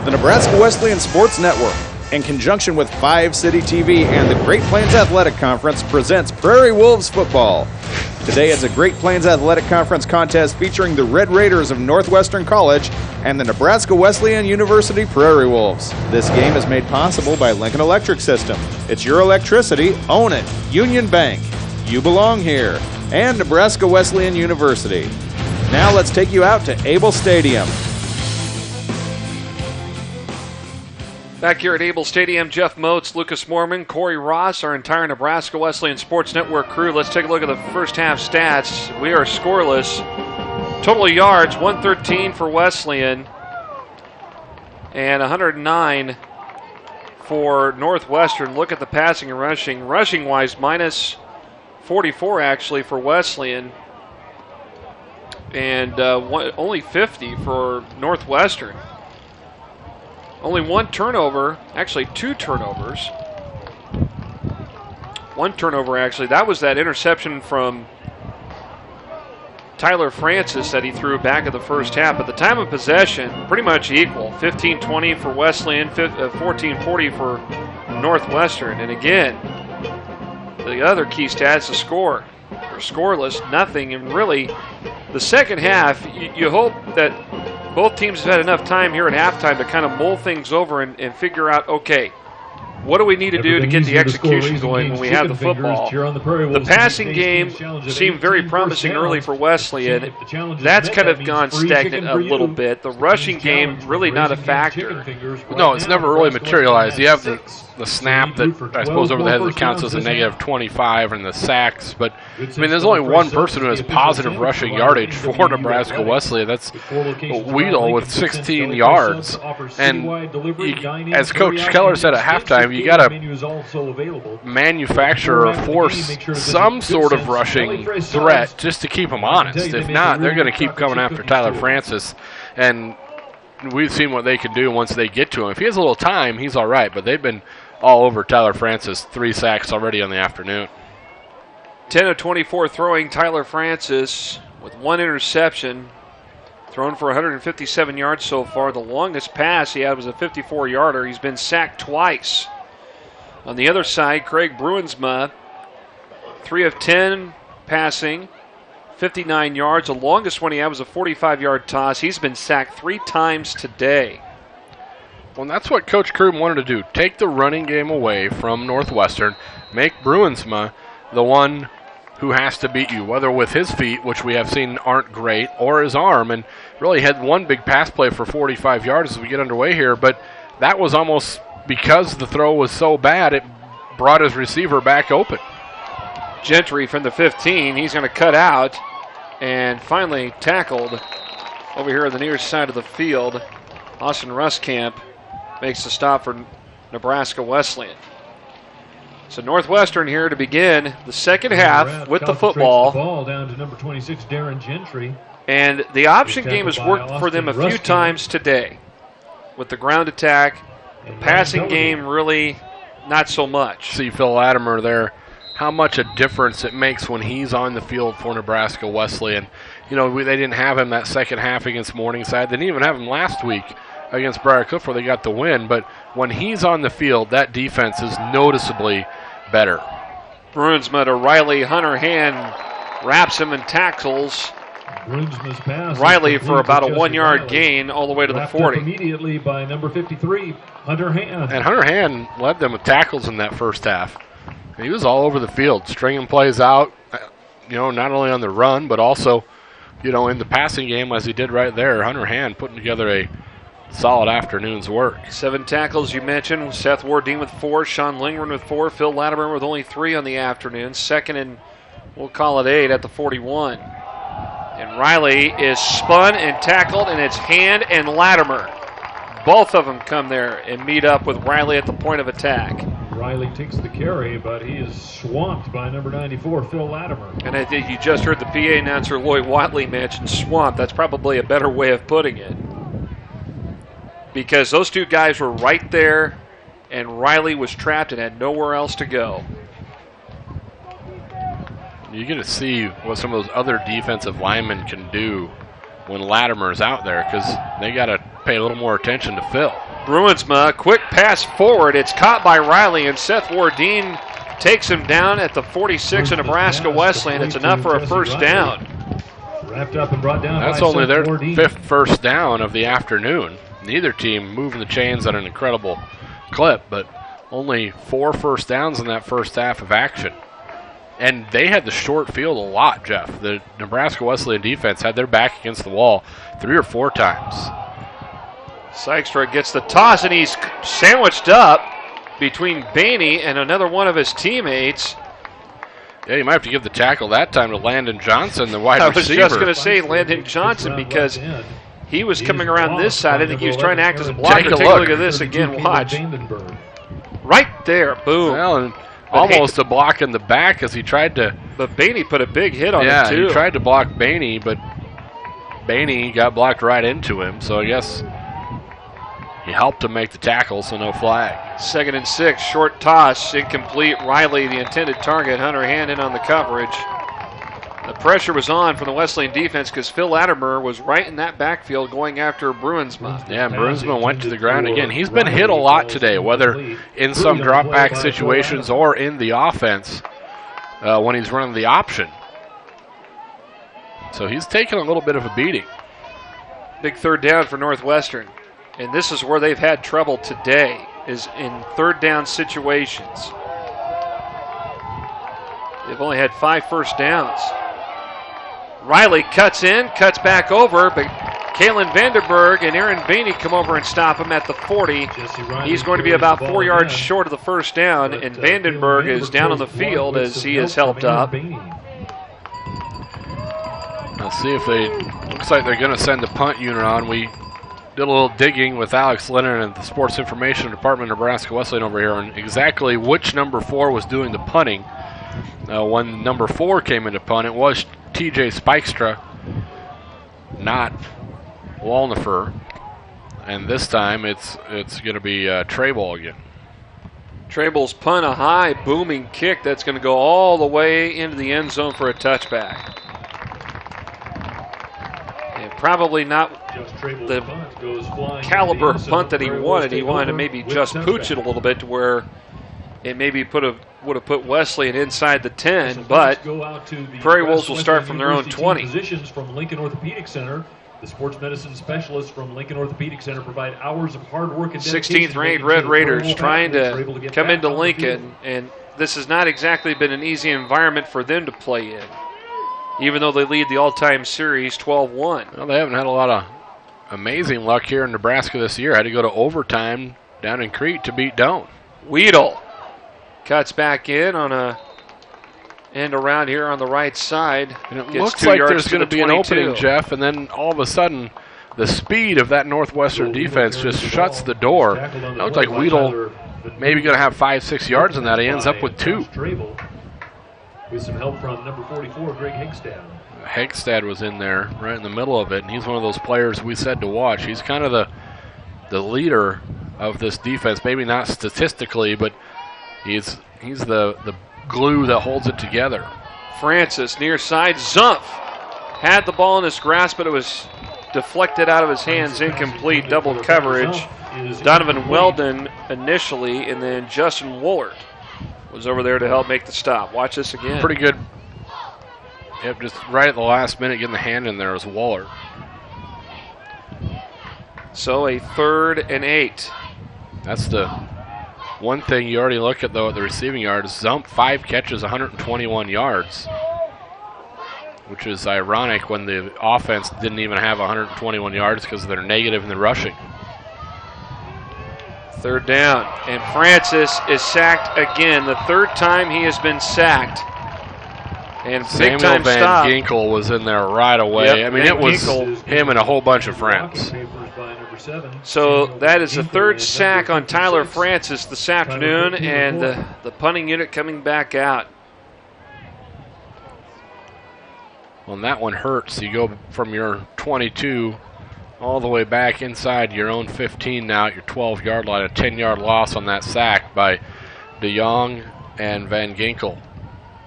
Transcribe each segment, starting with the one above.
The Nebraska Wesleyan Sports Network, in conjunction with 5 City TV and the Great Plains Athletic Conference, presents Prairie Wolves football. Today it's a Great Plains Athletic Conference contest featuring the Red Raiders of Northwestern College and the Nebraska Wesleyan University Prairie Wolves. This game is made possible by Lincoln Electric System. It's your electricity, own it. Union Bank, you belong here. And Nebraska Wesleyan University. Now let's take you out to Able Stadium. Back here at Able Stadium, Jeff Moats, Lucas Moorman, Corey Ross, our entire Nebraska Wesleyan Sports Network crew. Let's take a look at the first half stats. We are scoreless. Total yards, 113 for Wesleyan and 109 for Northwestern. Look at the passing and rushing. Rushing-wise, minus 44 actually for Wesleyan and only 50 for Northwestern. Only one turnover, actually 2 turnovers. One turnover, actually. That was that interception from Tyler Francis that he threw back at the first half. But the time of possession, pretty much equal. 15-20 for Wesleyan, 14-40 for Northwestern. And again, the other key stats, the score. They're scoreless, nothing. And really, the second half, you hope that both teams have had enough time here at halftime to kind of mull things over and figure out, okay, what do we need to do to get the execution going when we have the football? The passing game seemed very promising early for Wesleyan. That's kind of gone stagnant a little bit. The rushing game really not a factor. No, it's never really materialized. You have the snap that I suppose over the head that counts as a negative 25 and the sacks, but I mean there's only one person who has positive rushing yardage for Nebraska Wesleyan. That's Weedle with 16 yards. And as Coach Keller said at halftime, you got to manufacture or force some sort of rushing threat just to keep them honest. If not, they're going to keep coming after Tyler Francis, and we've seen what they can do once they get to him. If he has a little time, he's all right, but they've been all over Tyler Francis, 3 sacks already on the afternoon. 10 of 24 throwing, Tyler Francis with 1 interception, thrown for 157 yards so far. The longest pass he had was a 54-yarder. He's been sacked twice. On the other side, Craig Bruinsma, 3 of 10 passing, 59 yards. The longest one he had was a 45-yard toss. He's been sacked 3 times today. Well, that's what Coach Kroom wanted to do. Take the running game away from Northwestern, make Bruinsma the one who has to beat you, whether with his feet, which we have seen aren't great, or his arm. And really had one big pass play for 45 yards as we get underway here, but that was almost because the throw was so bad, it brought his receiver back open. Gentry from the 15, he's going to cut out and finally tackled over here on the near side of the field. Austin Ruskamp makes the stop for Nebraska Wesleyan. So Northwestern here to begin the second half with the football. The ball down to number 26, Darren Gentry. And the option game has worked for them a few times today with the ground attack. The passing game really not so much. See Phil Latimer there, how much a difference it makes when he's on the field for Nebraska Wesleyan. You know, they didn't have him that second half against Morningside. They didn't even have him last week against Briarcliff where they got the win. But when he's on the field, that defense is noticeably better. Bruinsma to Riley. Hunter Hand wraps him and tackles Riley for about a 1-yard gain all the way to the 40. Immediately by number 53, Hunter Hand. And Hunter Hand led them with tackles in that first half. He was all over the field, stringing plays out, you know, not only on the run, but also, you know, in the passing game as he did right there. Hunter Hand putting together a solid afternoon's work. 7 tackles you mentioned. Seth Wardeen with 4, Sean Lingren with 4, Phil Latimer with only 3 on the afternoon. Second and we'll call it 8 at the 41. And Riley is spun and tackled, and it's Hand and Latimer. Both of them come there and meet up with Riley at the point of attack. Riley takes the carry, but he is swamped by number 94, Phil Latimer. And I think you just heard the PA announcer Lloyd Watley mention swamped. That's probably a better way of putting it. Because those 2 guys were right there, and Riley was trapped and had nowhere else to go. You get to see what some of those other defensive linemen can do when Latimer's out there, because they got to pay a little more attention to Phil. Bruinsma, quick pass forward. It's caught by Riley, and Seth Wardeen takes him down at the 46 of Nebraska Wesleyan. It's enough for a first down. Wrapped up and brought down. That's only their 5th first down of the afternoon. Neither team moving the chains at an incredible clip, but only 4 first downs in that first half of action. And they had the short field a lot, Jeff. The Nebraska Wesleyan defense had their back against the wall 3 or 4 times. Sykestra gets the toss, and he's sandwiched up between Bainey and another one of his teammates. Yeah, you might have to give the tackle that time to Landon Johnson, the wide receiver. I was just going to say Landon Johnson because he was coming around this side. I think he was trying to act as a blocker. Take a look at this again. Watch. Right there. Boom. Well, and almost a block in the back as he tried to. But Bainey put a big hit on him, too. Yeah, he tried to block Bainey, but Bainey got blocked right into him. So I guess he helped him make the tackle, so no flag. 2nd and 6, short toss, incomplete. Riley, the intended target. Hunter Hand in on the coverage. The pressure was on from the Wesleyan defense because Phil Latimer was right in that backfield going after Bruinsma. Yeah, and Bruinsma went to the ground again. He's been hit a lot today, whether in some drop-back situations or in the offense when he's running the option. So he's taken a little bit of a beating. Big 3rd down for Northwestern. And this is where they've had trouble today, is in 3rd down situations. They've only had 5 first downs. Riley cuts in, cuts back over, but Kalen Vandenberg and Aaron Bainey come over and stop him at the 40. He's going to be about 4 yards short of the first down, and Vandenberg is down on the field as he is helped up. Let's see if looks like they're going to send the punt unit on. We did a little digging with Alex Leonard and the Sports Information Department of Nebraska Wesleyan over here on exactly which number 4 was doing the punting. When number 4 came into punt, it was TJ Spikestra, not Walnifer. And this time it's going to be Trable again. Trable's punt, a high booming kick that's going to go all the way into the end zone for a touchback. And probably not the caliber of punt that he wanted. He wanted to maybe just pooch it a little bit to where it maybe would have put Wesleyan inside the 10, but Prairie Wolves will start from their own 20. Physicians from Lincoln Orthopedic Center, the sports medicine specialists from Lincoln Orthopedic Center provide hours of hard work and dedication. 16th ranked Red Raiders trying to come into Lincoln, and this has not exactly been an easy environment for them to play in, even though they lead the all-time series 12-1. Well, they haven't had a lot of amazing luck here in Nebraska this year. Had to go to overtime down in Crete to beat Doane. Weedle cuts back in on a end around here on the right side. And it looks like there's going to be an opening, Jeff, and then all of a sudden the speed of that Northwestern defense just shuts the door. It looks like Weedle maybe going to have 5-6 yards in that. He ends up with 2. With some help from number 44, Greg Hegstad. Hegstad was in there right in the middle of it, and he's one of those players we said to watch. He's kind of the leader of this defense, maybe not statistically, but he's the glue that holds it together. Francis near side. Zumpf had the ball in his grasp, but it was deflected out of his hands, incomplete, double coverage. Donovan Weldon initially, and then Justin Woolard was over there to help make the stop. Watch this again. Pretty good. Yep, just right at the last minute getting the hand in there was Woolard. So a 3rd and 8. That's the one thing you already look at, though, at the receiving yards. Zumpf, 5 catches, 121 yards, which is ironic when the offense didn't even have 121 yards because they're negative in the rushing. 3rd down, and Francis is sacked again. The 3rd time he has been sacked. And Samuel big-time Van stop. Ginkel was in there right away. Yep, I mean, Van it was Ginkel. him and a whole bunch of friends. So that is the 3rd sack on Tyler Francis this afternoon, and the punting unit coming back out. Well, and that one hurts. You go from your 22 all the way back inside your own 15 now at your 12-yard line. A 10-yard loss on that sack by DeYoung and Van Ginkel.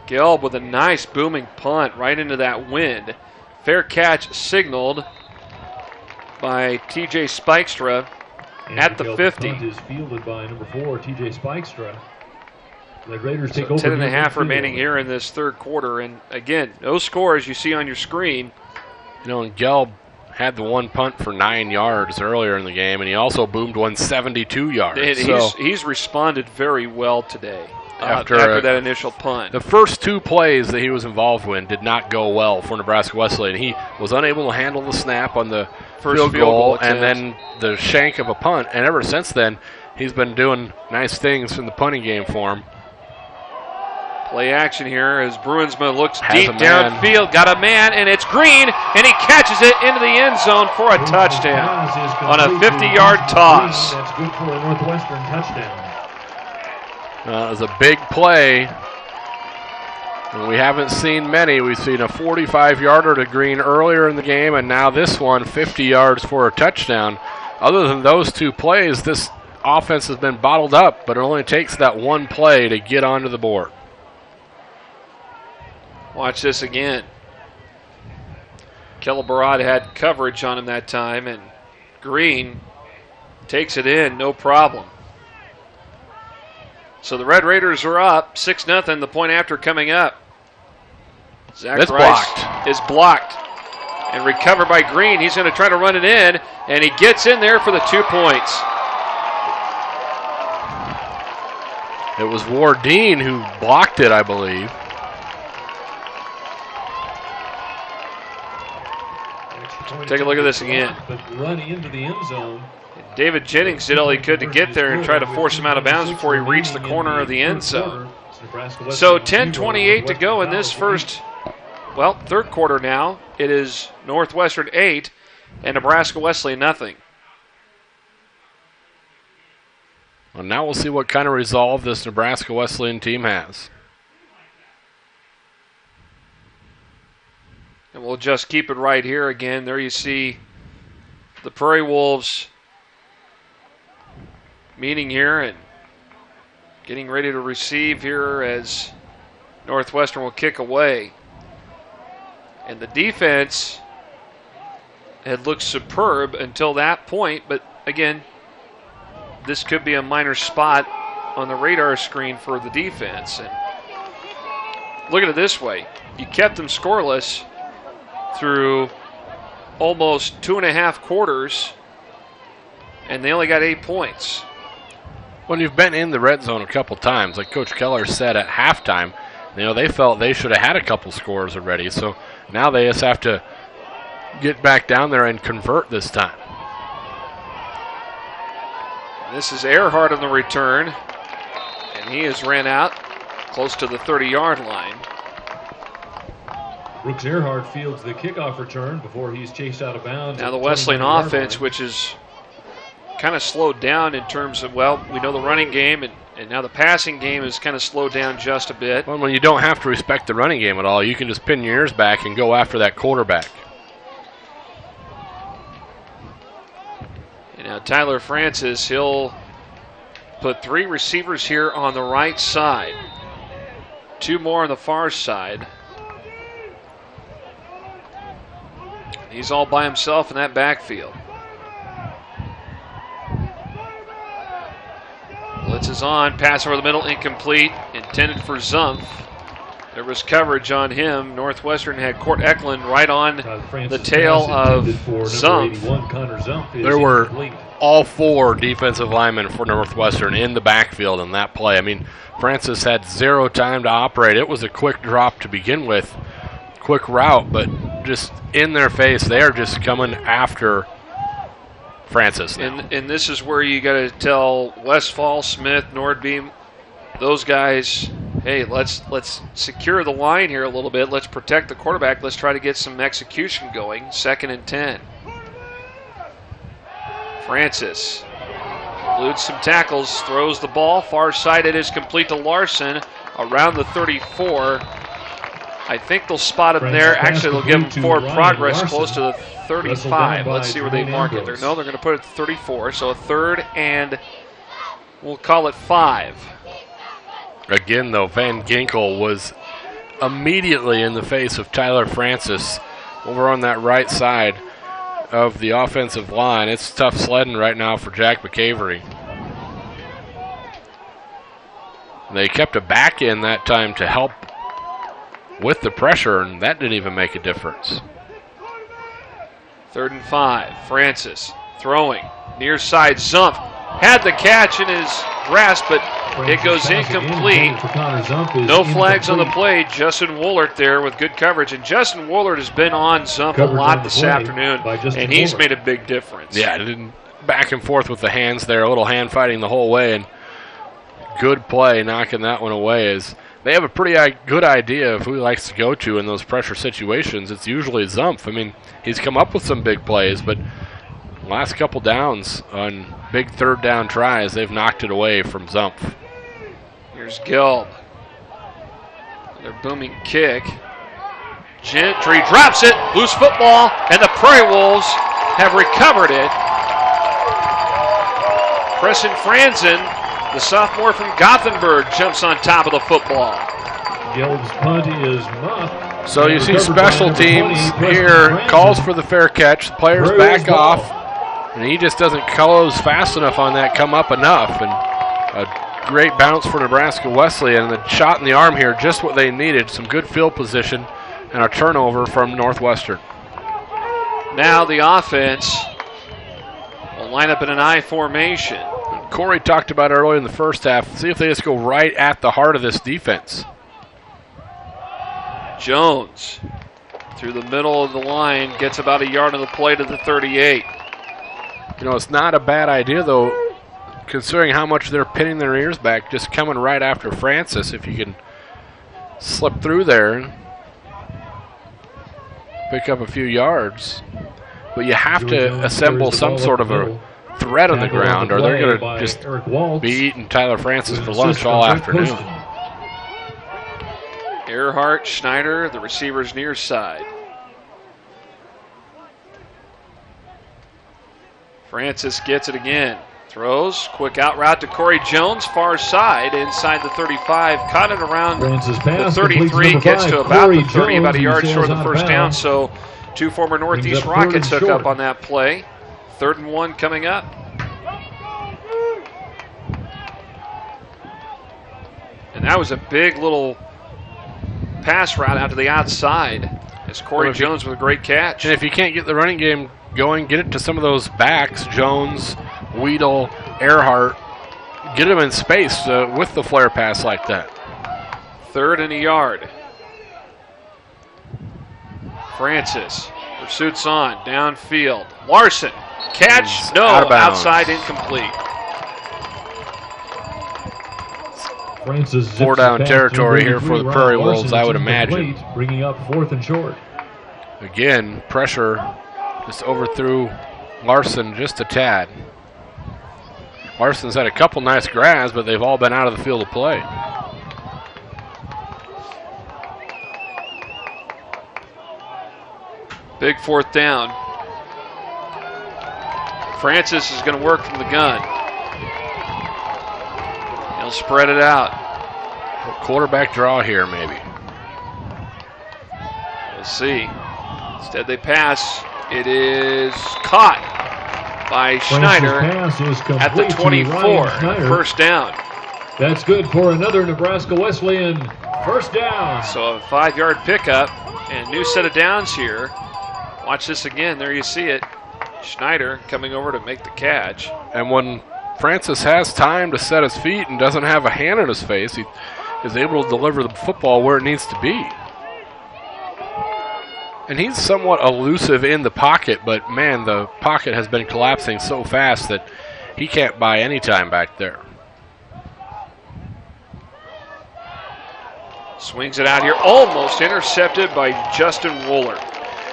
Gelb with a nice booming punt right into that wind. Fair catch signaled by TJ Spikestra. at the 50. Is fielded by number 4, TJ Spikestra. The Raiders take So over 10 and a half midfield. remaining here in this third quarter. And again, no score as you see on your screen. You know, and Gelb had the one punt for 9 yards earlier in the game, and he also boomed one 72 yards. And he's responded very well today after that initial punt. The first 2 plays that he was involved in did not go well for Nebraska Wesleyan. He was unable to handle the snap on the First field goal and attempt. then the shank of a punt. And ever since then, he's been doing nice things in the punting game for him. Play action here as Bruinsma looks Has deep a man. downfield. Got a man, and it's Green, and he catches it into the end zone for a touchdown on a 50-yard toss. That's good for a Northwestern touchdown. It was a big play. And we haven't seen many. We've seen a 45-yarder to Green earlier in the game, and now this one, 50 yards for a touchdown. Other than those 2 plays, this offense has been bottled up, but it only takes that one play to get onto the board. Watch this again. Kellebarad had coverage on him that time, and Green takes it in, no problem. So the Red Raiders are up 6-0, the point after coming up. Zach It's Rice blocked. is blocked and recovered by Green. He's going to try to run it in, and he gets in there for the 2 points. It was Wardeen who blocked it, I believe. Take a look at this again. But run into the end zone. David Jennings did all he could to get there and try to force him out of bounds before he reached the corner of the end zone. So 10:28 to go in this third quarter now. It is Northwestern 8 and Nebraska Wesleyan nothing. Well, now we'll see what kind of resolve this Nebraska Wesleyan team has. And we'll just keep it right here again. There you see the Prairie Wolves meeting here and getting ready to receive here as Northwestern will kick away. And the defense had looked superb until that point, but again, this could be a minor spot on the radar screen for the defense. And look at it this way. You kept them scoreless through almost 2.5 quarters, and they only got 8 points. When you've been in the red zone a couple times, like Coach Keller said at halftime, they felt they should have had a couple scores already. So now they just have to get back down there and convert this time. This is Earhart on the return, and he has ran out close to the 30-yard line. Brooks Earhart fields the kickoff return before he's chased out of bounds. Now the Wesleyan offense, which is kind of slowed down in terms of, we know the running game, and now the passing game has kind of slowed down just a bit. Well, when you don't have to respect the running game at all, you can just pin your ears back and go after that quarterback. And now Tyler Francis, he'll put 3 receivers here on the right side, 2 more on the far side. He's all by himself in that backfield. Blitz is on, pass over the middle, incomplete, intended for Zumpf. There was coverage on him. Northwestern had Court Eklund right on the tail of Zumpf. There were all 4 defensive linemen for Northwestern in the backfield in that play. I mean, Francis had 0 time to operate. It was a quick drop to begin with, quick route, but just in their face, they are just coming after Francis now. And this is where you got to tell Westfall, Smith, Nordbeam, those guys, hey, let's secure the line here a little bit. Let's protect the quarterback. Let's try to get some execution going. 2nd and 10. Francis eludes some tackles, throws the ball. Far side, it is complete to Larson around the 34. I think they'll spot him there. Actually, they'll give him forward progress close to the 35. Let's see where they mark it. No, they're going to put it at 34. So a 3rd and we'll call it 5. Again, though, Van Ginkel was immediately in the face of Tyler Francis over on that right side. of the offensive line. It's tough sledding right now for Jack McAvery. They kept a back in that time to help with the pressure, and that didn't even make a difference. 3rd and 5. Francis throwing near side. Zumpf had the catch in his grasp, but it goes incomplete. No flags on the play. Justin Woolert there with good coverage, and Justin Woolert has been on Zumpf a lot this afternoon, and he's made a big difference. Yeah, back and forth with the hands there, a little hand fighting the whole way, and good play knocking that one away. As they have a pretty good idea of who he likes to go to in those pressure situations. It's usually Zumpf. I mean, he's come up with some big plays, but last couple downs on big 3rd down tries, they've knocked it away from Zumpf. Here's Gelb. Another booming kick. Gentry drops it. Loose football, and the Prairie Wolves have recovered it. Preston Franzen, the sophomore from Gothenburg, jumps on top of the football. Gelb's punt is muffed. So you see special teams here, calls for the fair catch. The players back off, and he just doesn't close fast enough on that, come up enough. And a great bounce for Nebraska Wesleyan, and the shot in the arm here, just what they needed. Some good field position and a turnover from Northwestern. Now the offense will line up in an I formation. Corey talked about earlier in the first half. See if they just go right at the heart of this defense. Jones through the middle of the line, gets about a yard on the play to the 38. You know, it's not a bad idea, though, considering how much they're pinning their ears back, just coming right after Francis. If you can slip through there, pick up a few yards. But you have to assemble some sort of a threat on the ground, or they're going to just be eating Tyler Francis for lunch all afternoon. Earhart, Schneider, the receivers near side. Francis gets it again. Throws, quick out route to Corey Jones, far side, inside the 35, caught it around the 33, gets to about the 30, about a yard short of the first down. So 2 former Northeast Rockets hook up on that play. 3rd and 1 coming up. And that was a big little pass route out to the outside as Corey Jones with a great catch. And if you can't get the running game going, get it to some of those backs, Jones, Weedle, Earhart. Get them in space with the flare pass like that. 3rd and a yard. Francis, pursuit's on, downfield. Larson, catch, no, outside, incomplete. Francis 4 down territory here for the Prairie Wolves, I would imagine. Bringing up 4th and short. Again, pressure just overthrew Larson just a tad. Larson's had a couple nice grabs, but they've all been out of the field of play. Big 4th down. Francis is going to work from the gun. He'll spread it out. A quarterback draw here, maybe. We'll see. Instead, they pass. It is caught by Schneider at the 24. First down. That's good for another Nebraska Wesleyan first down. So a 5-yard pickup and a new set of downs here. Watch this again. There you see it. Schneider coming over to make the catch. And when Francis has time to set his feet and doesn't have a hand in his face, he is able to deliver the football where it needs to be. And he's somewhat elusive in the pocket, but man, the pocket has been collapsing so fast that he can't buy any time back there. Swings it out here, almost intercepted by Justin Woolard.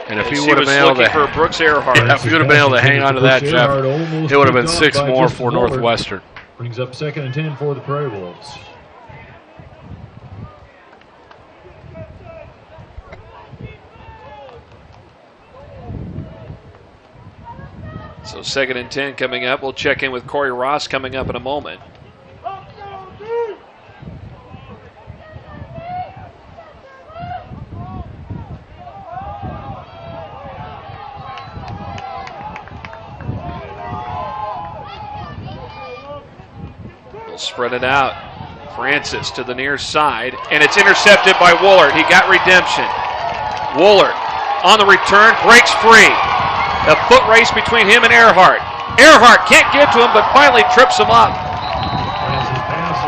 And if he would have been able to, for Brooks Earhart. Yeah, if he would have been able to hang on to that, Jeff, it would have been 6 more for Northwestern. Brings up 2nd and 10 for the Prairie Wolves. So 2nd and 10 coming up. We'll check in with Corey Ross coming up in a moment. spread it out. Francis to the near side, and it's intercepted by Woolard. He got redemption. Woolard on the return, breaks free. A foot race between him and Earhart. Earhart can't get to him, but finally trips him up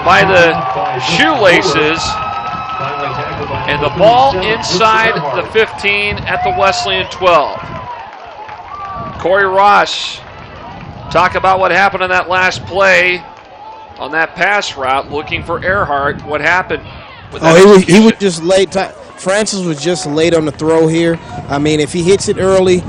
by the shoelaces. And the ball inside the 15 at the Wesleyan 12. Corey Ross, talk about what happened on that last play on that pass route, looking for Earhart. What happened? He was just late. Francis was just late on the throw here. I mean, if he hits it early,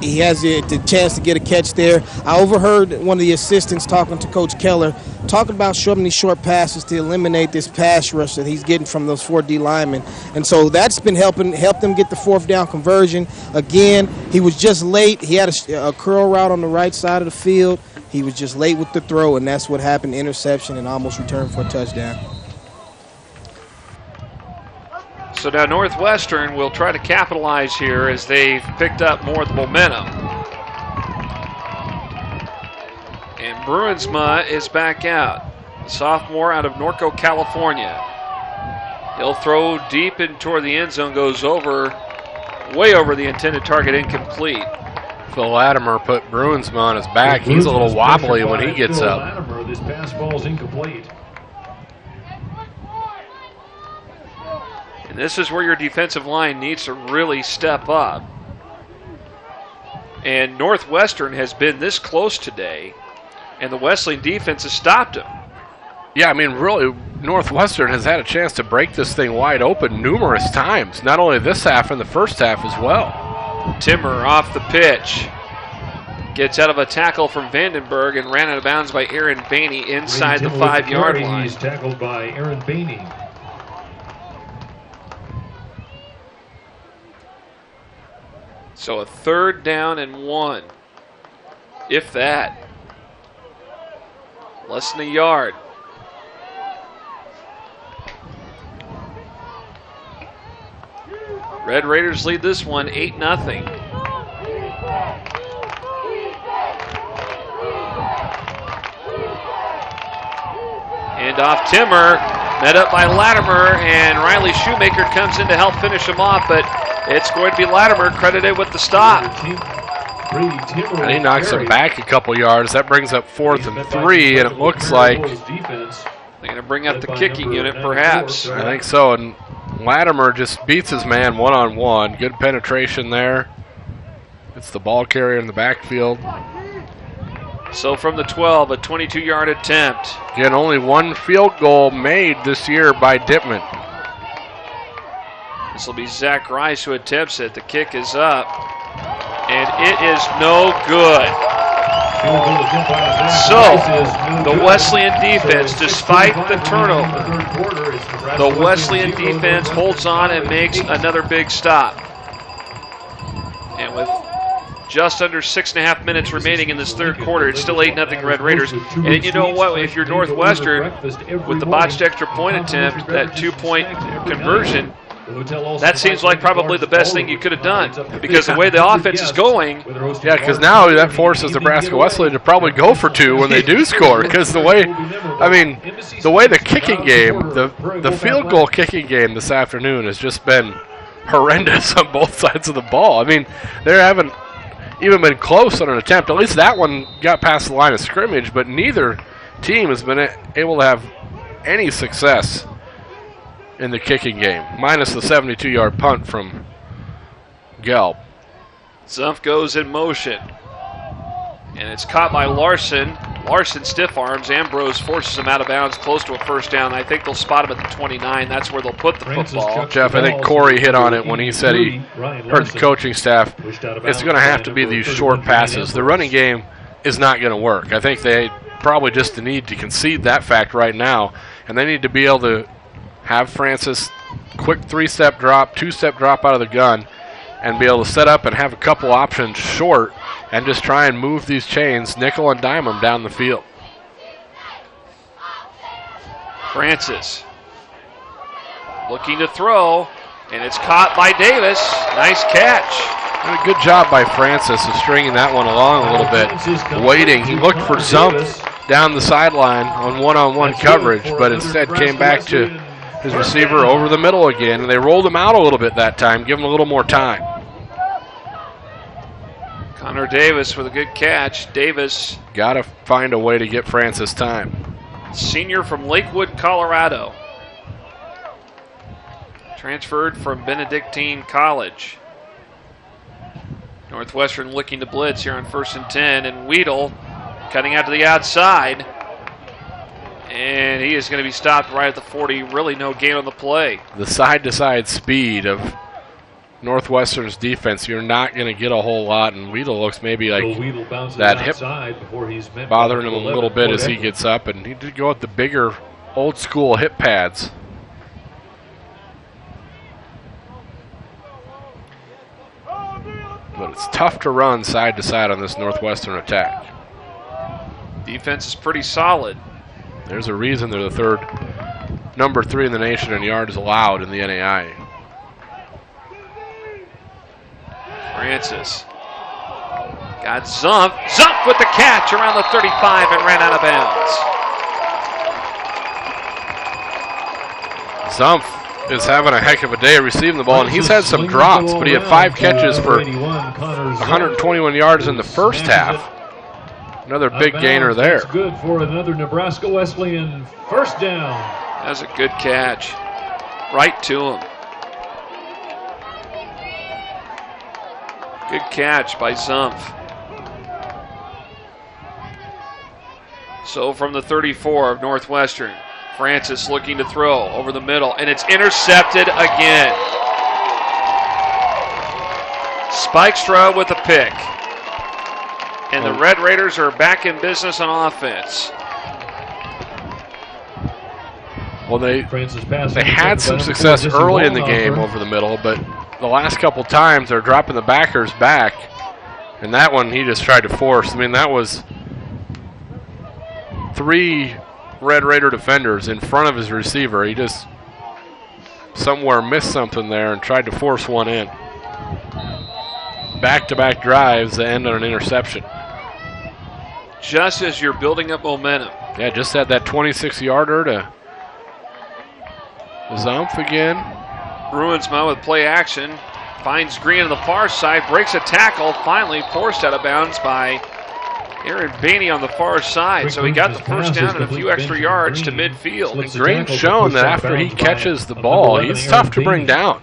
he has the chance to get a catch there. I overheard one of the assistants talking to Coach Keller, talking about shortening these short passes to eliminate this pass rush that he's getting from those 4 D linemen. And so that's been helped them get the 4th down conversion. Again, he was just late. He had a curl route on the right side of the field. He was just late with the throw, and that's what happened, interception, and almost returned for a touchdown. So now Northwestern will try to capitalize here as they've picked up more of the momentum. And Bruinsma is back out. Sophomore out of Norco, California. He'll throw deep in toward the end zone, goes way over the intended target, incomplete. Phil Latimer put Bruinsma on his back. He's a little wobbly when he gets up. Latimer, this pass ball is incomplete. And this is where your defensive line needs to really step up. And Northwestern has been this close today, and the Wesleyan defense has stopped them. Yeah, I mean, really, Northwestern has had a chance to break this thing wide open numerous times, not only this half and the first half as well. Timmer off the pitch. Gets out of a tackle from Vandenberg and ran out of bounds by Aaron Baney inside the 5-yard line. He's tackled by Aaron Baney. So a 3rd down and 1, if that. Less than a yard. Red Raiders lead this one 8-0. And off Timmer, met up by Latimer, and Riley Shoemaker comes in to help finish him off, but it's going to be Latimer credited with the stop. And he knocks him back a couple yards. That brings up 4th and 3, and it looks like they're going to bring up the kicking unit, perhaps. I think so, and Latimer just beats his man one-on-one. Good penetration there. It's the ball carrier in the backfield. So from the 12, a 22-yard attempt. Again, only 1 field goal made this year by Dittman. This will be Zach Rice who attempts it. The kick is up, and it is no good. So the Wesleyan defense, despite the turnover, the Wesleyan defense holds on and makes another big stop. And with just under 6.5 minutes remaining in this 3rd quarter, it's still 8-0 Red Raiders. And you know what? If you're Northwestern, with the botched extra point attempt, that 2-point conversion, that seems like probably the best thing you could have done, because the way the offense is going. Yeah, because now that forces Nebraska Wesleyan to probably go for 2 when they do score, because the way the kicking game, the field goal kicking game this afternoon has just been horrendous on both sides of the ball. I mean, they haven't even been close on an attempt. At least that one got past the line of scrimmage, but neither team has been able to have any success in the kicking game, minus the 72-yard punt from Gelb. Zumpf goes in motion, and it's caught by Larson. Larson stiff arms. Ambrose forces him out of bounds close to a 1st down. I think they'll spot him at the 29. That's where they'll put the football. Jeff, I think Corey hit on it when he said he heard the coaching staff. It's going to have to be these short passes. The running game is not going to work. I think they probably just need to concede that fact right now, and they need to be able to have Francis quick 3-step drop, 2-step drop out of the gun, and be able to set up and have a couple options short and just try and move these chains, nickel and dime them down the field. Francis looking to throw, and it's caught by Davis. Nice catch. And a good job by Francis of stringing that one along a little bit, waiting. He looked for Zumpf down the sideline on one-on-one coverage, but instead came back to his receiver over the middle again, and they rolled him out a little bit that time, give him a little more time. Connor Davis with a good catch. Davis, got to find a way to get Francis time. senior from Lakewood, Colorado. Transferred from Benedictine College. Northwestern looking to blitz here on 1st and 10, and Weedle cutting out to the outside. And he is going to be stopped right at the 40. Really no gain on the play. The side-to-side speed of Northwestern's defense, you're not going to get a whole lot, and Weedle looks maybe like that hip bothering him a little bit as he gets up, and he did go with the bigger old-school hip pads. But it's tough to run side-to-side on this Northwestern attack. Defense is pretty solid. There's a reason they're number 3 in the nation in yards allowed in the NAI. Francis got Zumpf. Zumpf with the catch around the 35 and ran out of bounds. Zumpf is having a heck of a day receiving the ball, and he's had some drops, but he had 5 catches for 121 yards in the first half. Another big gainer there. That's good for another Nebraska Wesleyan first down. That was a good catch. Right to him. Good catch by Zumpf. So from the 34 of Northwestern, Francis looking to throw over the middle, and it's intercepted again. Spikestra with a pick. And the Red Raiders are back in business on offense. Well, they had some success early in the game over the middle, but the last couple times they're dropping the backers back, and that one he just tried to force. I mean, that was 3 Red Raider defenders in front of his receiver. He just somewhere missed something there and tried to force one in. Back-to-back drives that end on an interception. Just as you're building up momentum. Yeah, just had that 26-yarder to Zumpf again. Bruinsma with play action. Finds Green on the far side. Breaks a tackle. Finally forced out of bounds by Aaron Bainey on the far side. So he got the first down and a few extra yards to midfield. And Green's shown that after he catches the ball, he's tough to bring down.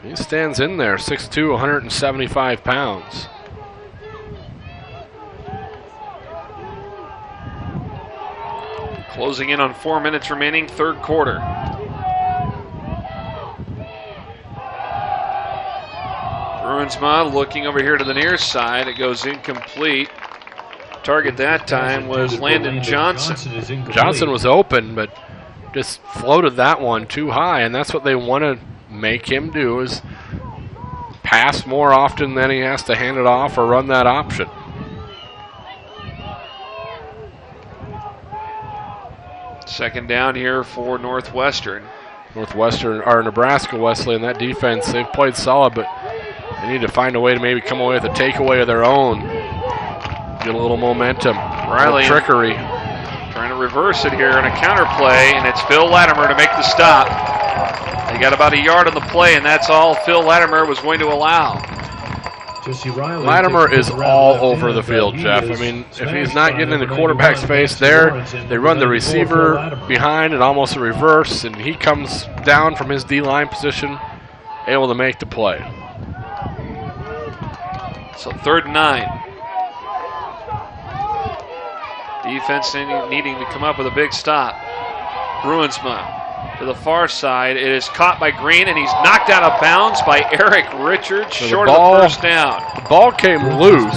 He stands in there, 6'2", 175 pounds. Closing in on 4 minutes remaining, third quarter. Bruinsma looking over here to the near side. It goes incomplete. Target that time was Landon Johnson. Johnson was open, but just floated that one too high, and that's what they want to make him do, is pass more often than he has to hand it off or run that option. Second down here for Northwestern. Nebraska Wesleyan, that defense, they've played solid, but they need to find a way to maybe come away with a takeaway of their own. Get a little momentum. Riley trickery. Trying to reverse it here in a counter play, and it's Phil Latimer to make the stop. They got about a yard on the play, and that's all Phil Latimer was going to allow. Latimer is all over the field, Jeff. I mean, if he's not getting in the quarterback's face there, they run the receiver behind and almost a reverse, and he comes down from his D-line position, able to make the play. So 3rd and 9. Defense needing to come up with a big stop. Bruinsma to the far side. It is caught by Green, and he's knocked out of bounds by Eric Richards, so short of the first down. The ball came loose.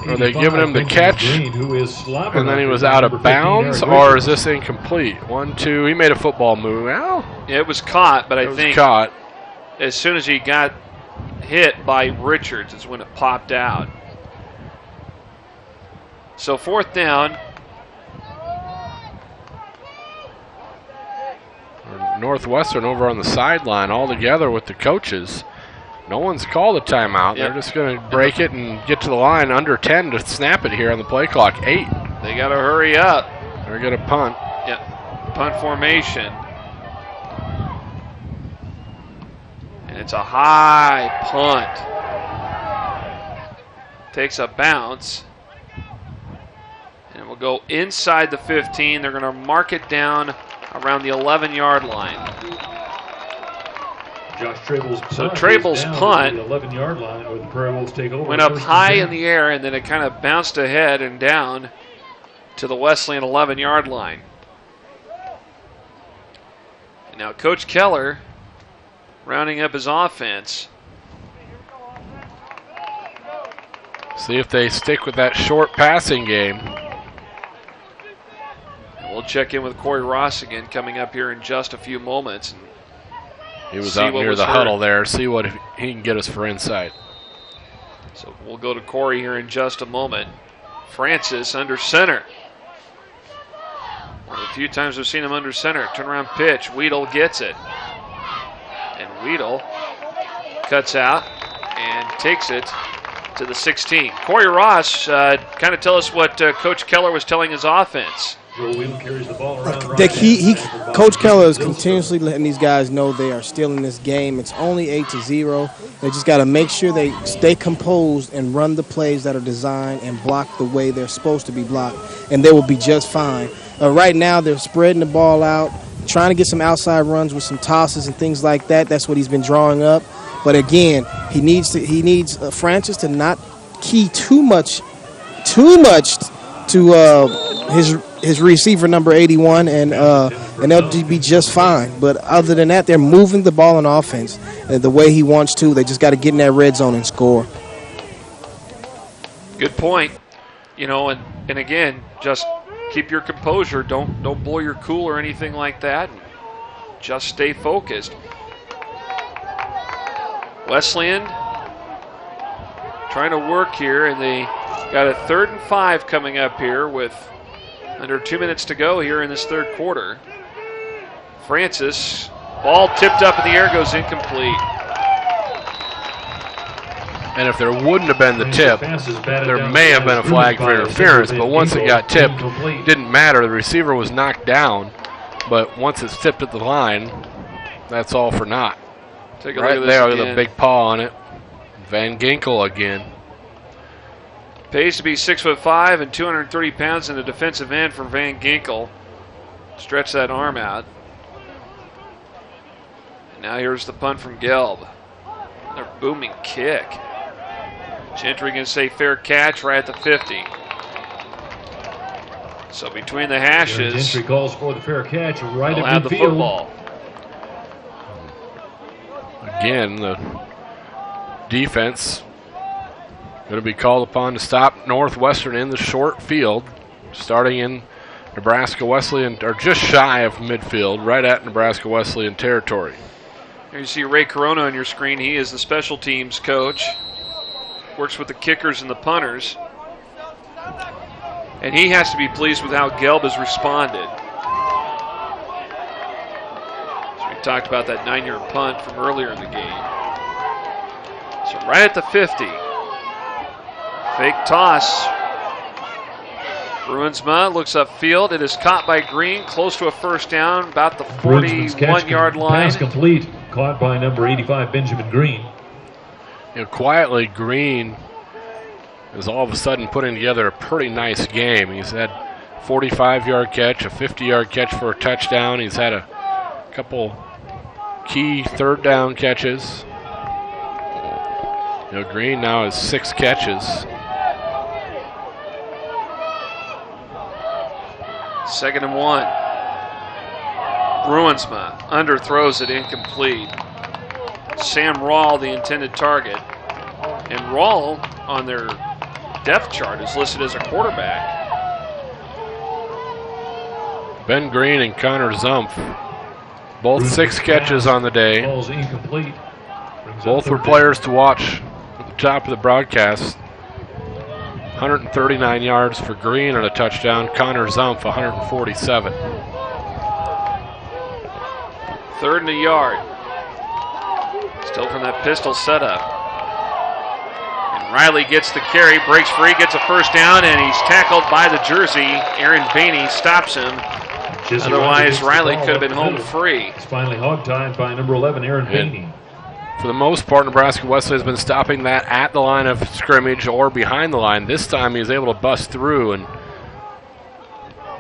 Are they giving him the catch, and then he was out of bounds, or is this incomplete? 1, 2, he made a football move. Well, it was caught, but I think caught. As soon as he got hit by Richards is when it popped out. So 4th down. Northwestern over on the sideline all together with the coaches. No one's called a timeout. Yep. They're just going to break it and get to the line under 10 to snap it here on the play clock. 8. They got to hurry up. They're going to punt. Yep. Punt formation. And it's a high punt. Takes a bounce. And will go inside the 15. They're going to mark it down around the 11-yard line. Josh Trable's punt. So Trable's punt, the 11-yard line, where the Prairie Wolves take over. went up high in the air, and then it kind of bounced ahead and down to the Wesleyan 11-yard line. And now Coach Keller rounding up his offense. See if they stick with that short passing game. And we'll check in with Corey Ross again coming up here in just a few moments. He was out near the huddle there. See what he can get us for insight. So we'll go to Corey here in just a moment. Francis under center. One of the few times we've seen him under center. Turnaround pitch. Weedle gets it. And Weedle cuts out and takes it to the 16. Corey Ross, kind of tell us what Coach Keller was telling his offense. Joel Weedle carries the ball around. Coach Keller is continuously letting these guys know they are still in this game. It's only 8-0. They just got to make sure they stay composed and run the plays that are designed and block the way they're supposed to be blocked, and they will be just fine. Right now, they're spreading the ball out, trying to get some outside runs with some tosses and things like that. That's what he's been drawing up. But again, he needs Francis to not key too much to his receiver number 81, and they'll be just fine. But other than that, they're moving the ball on offense the way he wants to. They just got to get in that red zone and score. Good point. You know, and again, just keep your composure. Don't blow your cool or anything like that. Just stay focused. Wesleyan trying to work here, and they got a 3rd and 5 coming up here with under 2 minutes to go here in this third quarter. Francis, ball tipped up in the air, goes incomplete. And if there wouldn't have been the tip, there may have been a flag for interference, but once it got tipped, it didn't matter. The receiver was knocked down, but once it's tipped at the line, that's all for naught. Take a right look at this there again. with a big paw on it. Van Ginkel again. Pays to be 6'5" and 230 pounds in the defensive end for Van Ginkel. Stretch that arm out. And now here's the punt from Gelb. Another booming kick. Gentry going to say fair catch right at the 50. So between the hashes, Gentry calls for the fair catch right they'll at have the midfield. football. Again, the defense going to be called upon to stop Northwestern in the short field, starting in Nebraska Wesleyan, or just shy of midfield, right at Nebraska Wesleyan territory. Here you see Ray Corona on your screen. He is the special teams coach. Works with the kickers and the punters. And he has to be pleased with how Gelb has responded. So we talked about that 9-yard punt from earlier in the game. So right at the 50. Fake toss. Bruinsma looks upfield. It is caught by Green, close to a first down, about the 41-yard line. Pass complete, caught by number 85, Benjamin Green. You know, quietly, Green is all of a sudden putting together a pretty nice game. He's had a 45-yard catch, a 50-yard catch for a touchdown. He's had a couple key third down catches. You know, Green now has 6 catches. 2nd and 1. Bruinsma underthrows it, incomplete. Sam Rawl, the intended target. And Rawl, on their depth chart, is listed as a quarterback. Ben Green and Connor Zumpf, both 6 catches on the day. Ball's incomplete. Both were players to watch at the top of the broadcast. 139 yards for Green and a touchdown. Connor Zumpf, 147. 3rd and a yard. Still from that pistol setup. And Riley gets the carry, breaks free, gets a first down, and he's tackled by the jersey. Aaron Bainey stops him. Otherwise, Riley could have been home free. It's finally hog-tied by number 11, Aaron Bainey. For the most part, Nebraska Wesleyan has been stopping that at the line of scrimmage or behind the line. This time he was able to bust through, and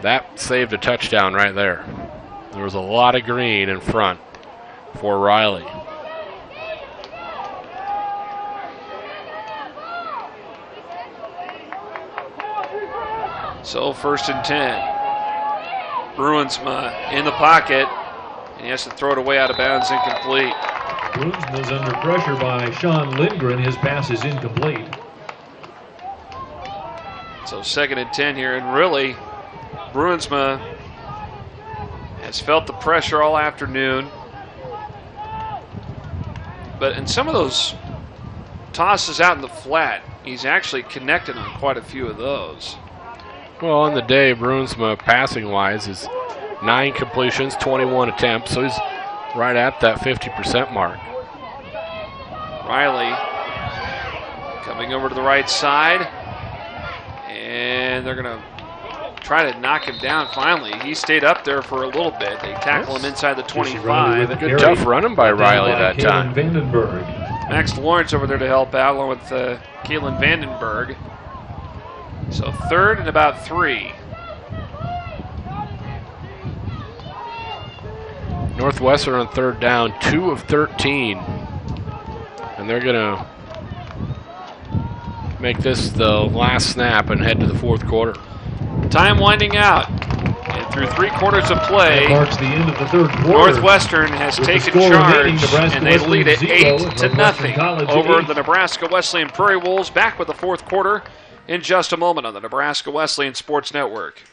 that saved a touchdown right there. There was a lot of green in front for Riley. So 1st and 10. Bruinsma in the pocket, and he has to throw it away out of bounds, incomplete. Bruinsma's under pressure by Sean Lindgren. His pass is incomplete. So 2nd and 10 here, and really, Bruinsma has felt the pressure all afternoon. But in some of those tosses out in the flat, he's actually connected on quite a few of those. Well, on the day, Bruinsma, passing-wise, is 9 completions, 21 attempts, so he's right at that 50% mark. Riley coming over to the right side, and they're going to try to knock him down finally. He stayed up there for a little bit. They tackle him inside the 25. Good tough running by Riley that time. Max Lawrence over there to help out along with Kalen Vandenberg. So 3rd and about 3. Northwestern on 3rd down, 2 of 13. And they're going to make this the last snap and head to the 4th quarter. Time winding out. And through 3 quarters of play, marks the end of the 3rd quarter. Northwestern has taken charge, and they lead it 8-0 over the Nebraska Wesleyan Prairie Wolves. Back with the 4th quarter in just a moment on the Nebraska Wesleyan Sports Network.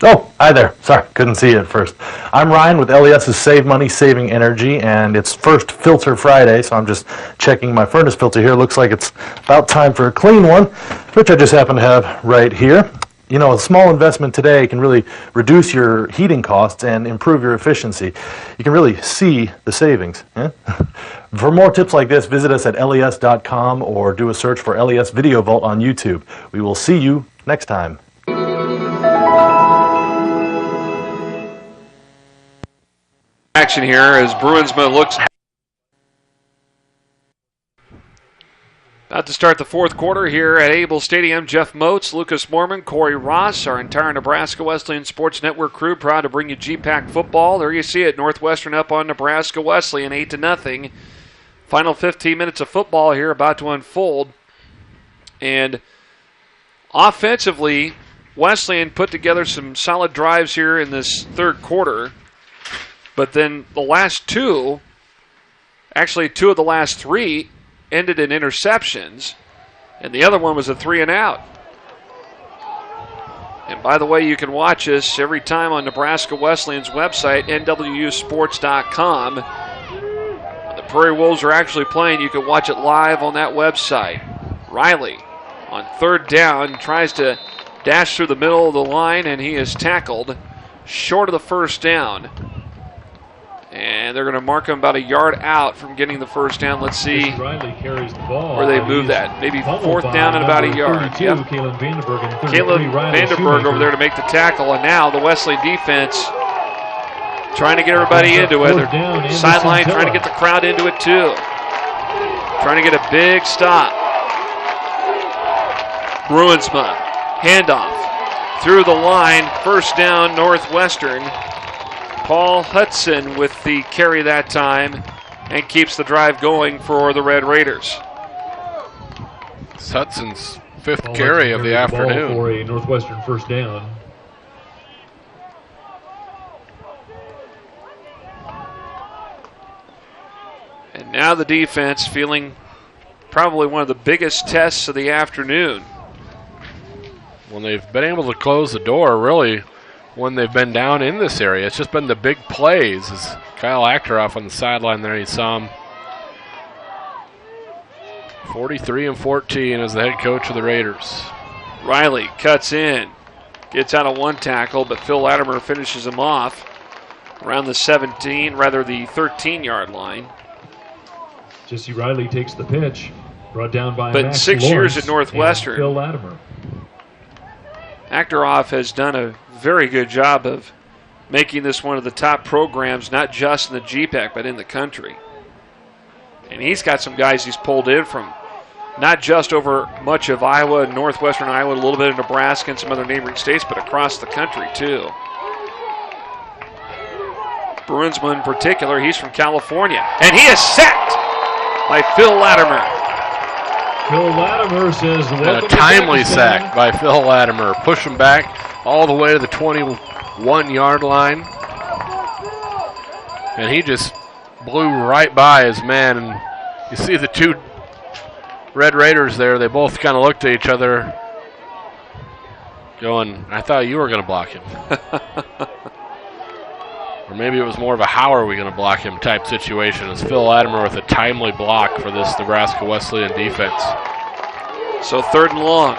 Oh, hi there. Sorry, couldn't see you at first. I'm Ryan with LES's Save Money, Saving Energy, and it's First Filter Friday, so I'm just checking my furnace filter here. Looks like it's about time for a clean one, which I just happen to have right here. You know, a small investment today can really reduce your heating costs and improve your efficiency. You can really see the savings. For more tips like this, visit us at les.com or do a search for LES Video Vault on YouTube. We will see you next time. Action here as Bruinsma looks about to start the 4th quarter here at Able Stadium. Jeff Moats, Lucas Mormon, Corey Ross, our entire Nebraska Wesleyan Sports Network crew, proud to bring you GPAC football. There you see it, Northwestern up on Nebraska Wesleyan, 8-0. Final 15 minutes of football here about to unfold. And offensively, Wesleyan put together some solid drives here in this 3rd quarter. But then the last 2, actually 2 of the last 3, ended in interceptions, and the other one was a 3-and-out. And by the way, you can watch us every time on Nebraska Wesleyan's website, nwsports.com. When the Prairie Wolves are actually playing, you can watch it live on that website. Riley on 3rd down tries to dash through the middle of the line, and he is tackled short of the 1st down. And they're going to mark him about a yard out from getting the 1st down. Let's see where they move that. Maybe 4th down and about a yard. Yep. Caleb Vandenberg over there to make the tackle. And now the Wesleyan defense trying to get everybody into it. They're sideline trying to get the crowd into it too. Trying to get a big stop. Bruinsma, handoff through the line. 1st down, Northwestern. Paul Hudson with the carry that time and keeps the drive going for the Red Raiders. It's Hudson's 5th carry of the afternoon. For a Northwestern 1st down. And now the defense feeling probably one of the biggest tests of the afternoon. When they've been able to close the door, really, when they've been down in this area. It's just been the big plays. As Kyle Achteroff on the sideline there, you saw him. 43-14 as the head coach of the Raiders. Riley cuts in, gets out of 1 tackle, but Phil Latimer finishes him off around the 13-yard line. Jesse Riley takes the pitch. Brought down by But Max 6 Lawrence years at Northwestern, Phil Latimer. Akhtarov has done a very good job of making this one of the top programs, not just in the GPAC, but in the country. And he's got some guys he's pulled in from not just over much of Iowa and northwestern Iowa, a little bit of Nebraska and some other neighboring states, but across the country too. Bruinsma in particular, he's from California. And he is sacked by Phil Latimer. Phil Latimer says, and a timely sack by Phil Latimer. Push him back all the way to the 21-yard line. And he just blew right by his man. And you see the two Red Raiders there, they both kind of looked at each other going, I thought you were going to block him. Or maybe it was more of a how are we going to block him type situation as Phil Latimer with a timely block for this Nebraska Wesleyan defense. So 3rd and long.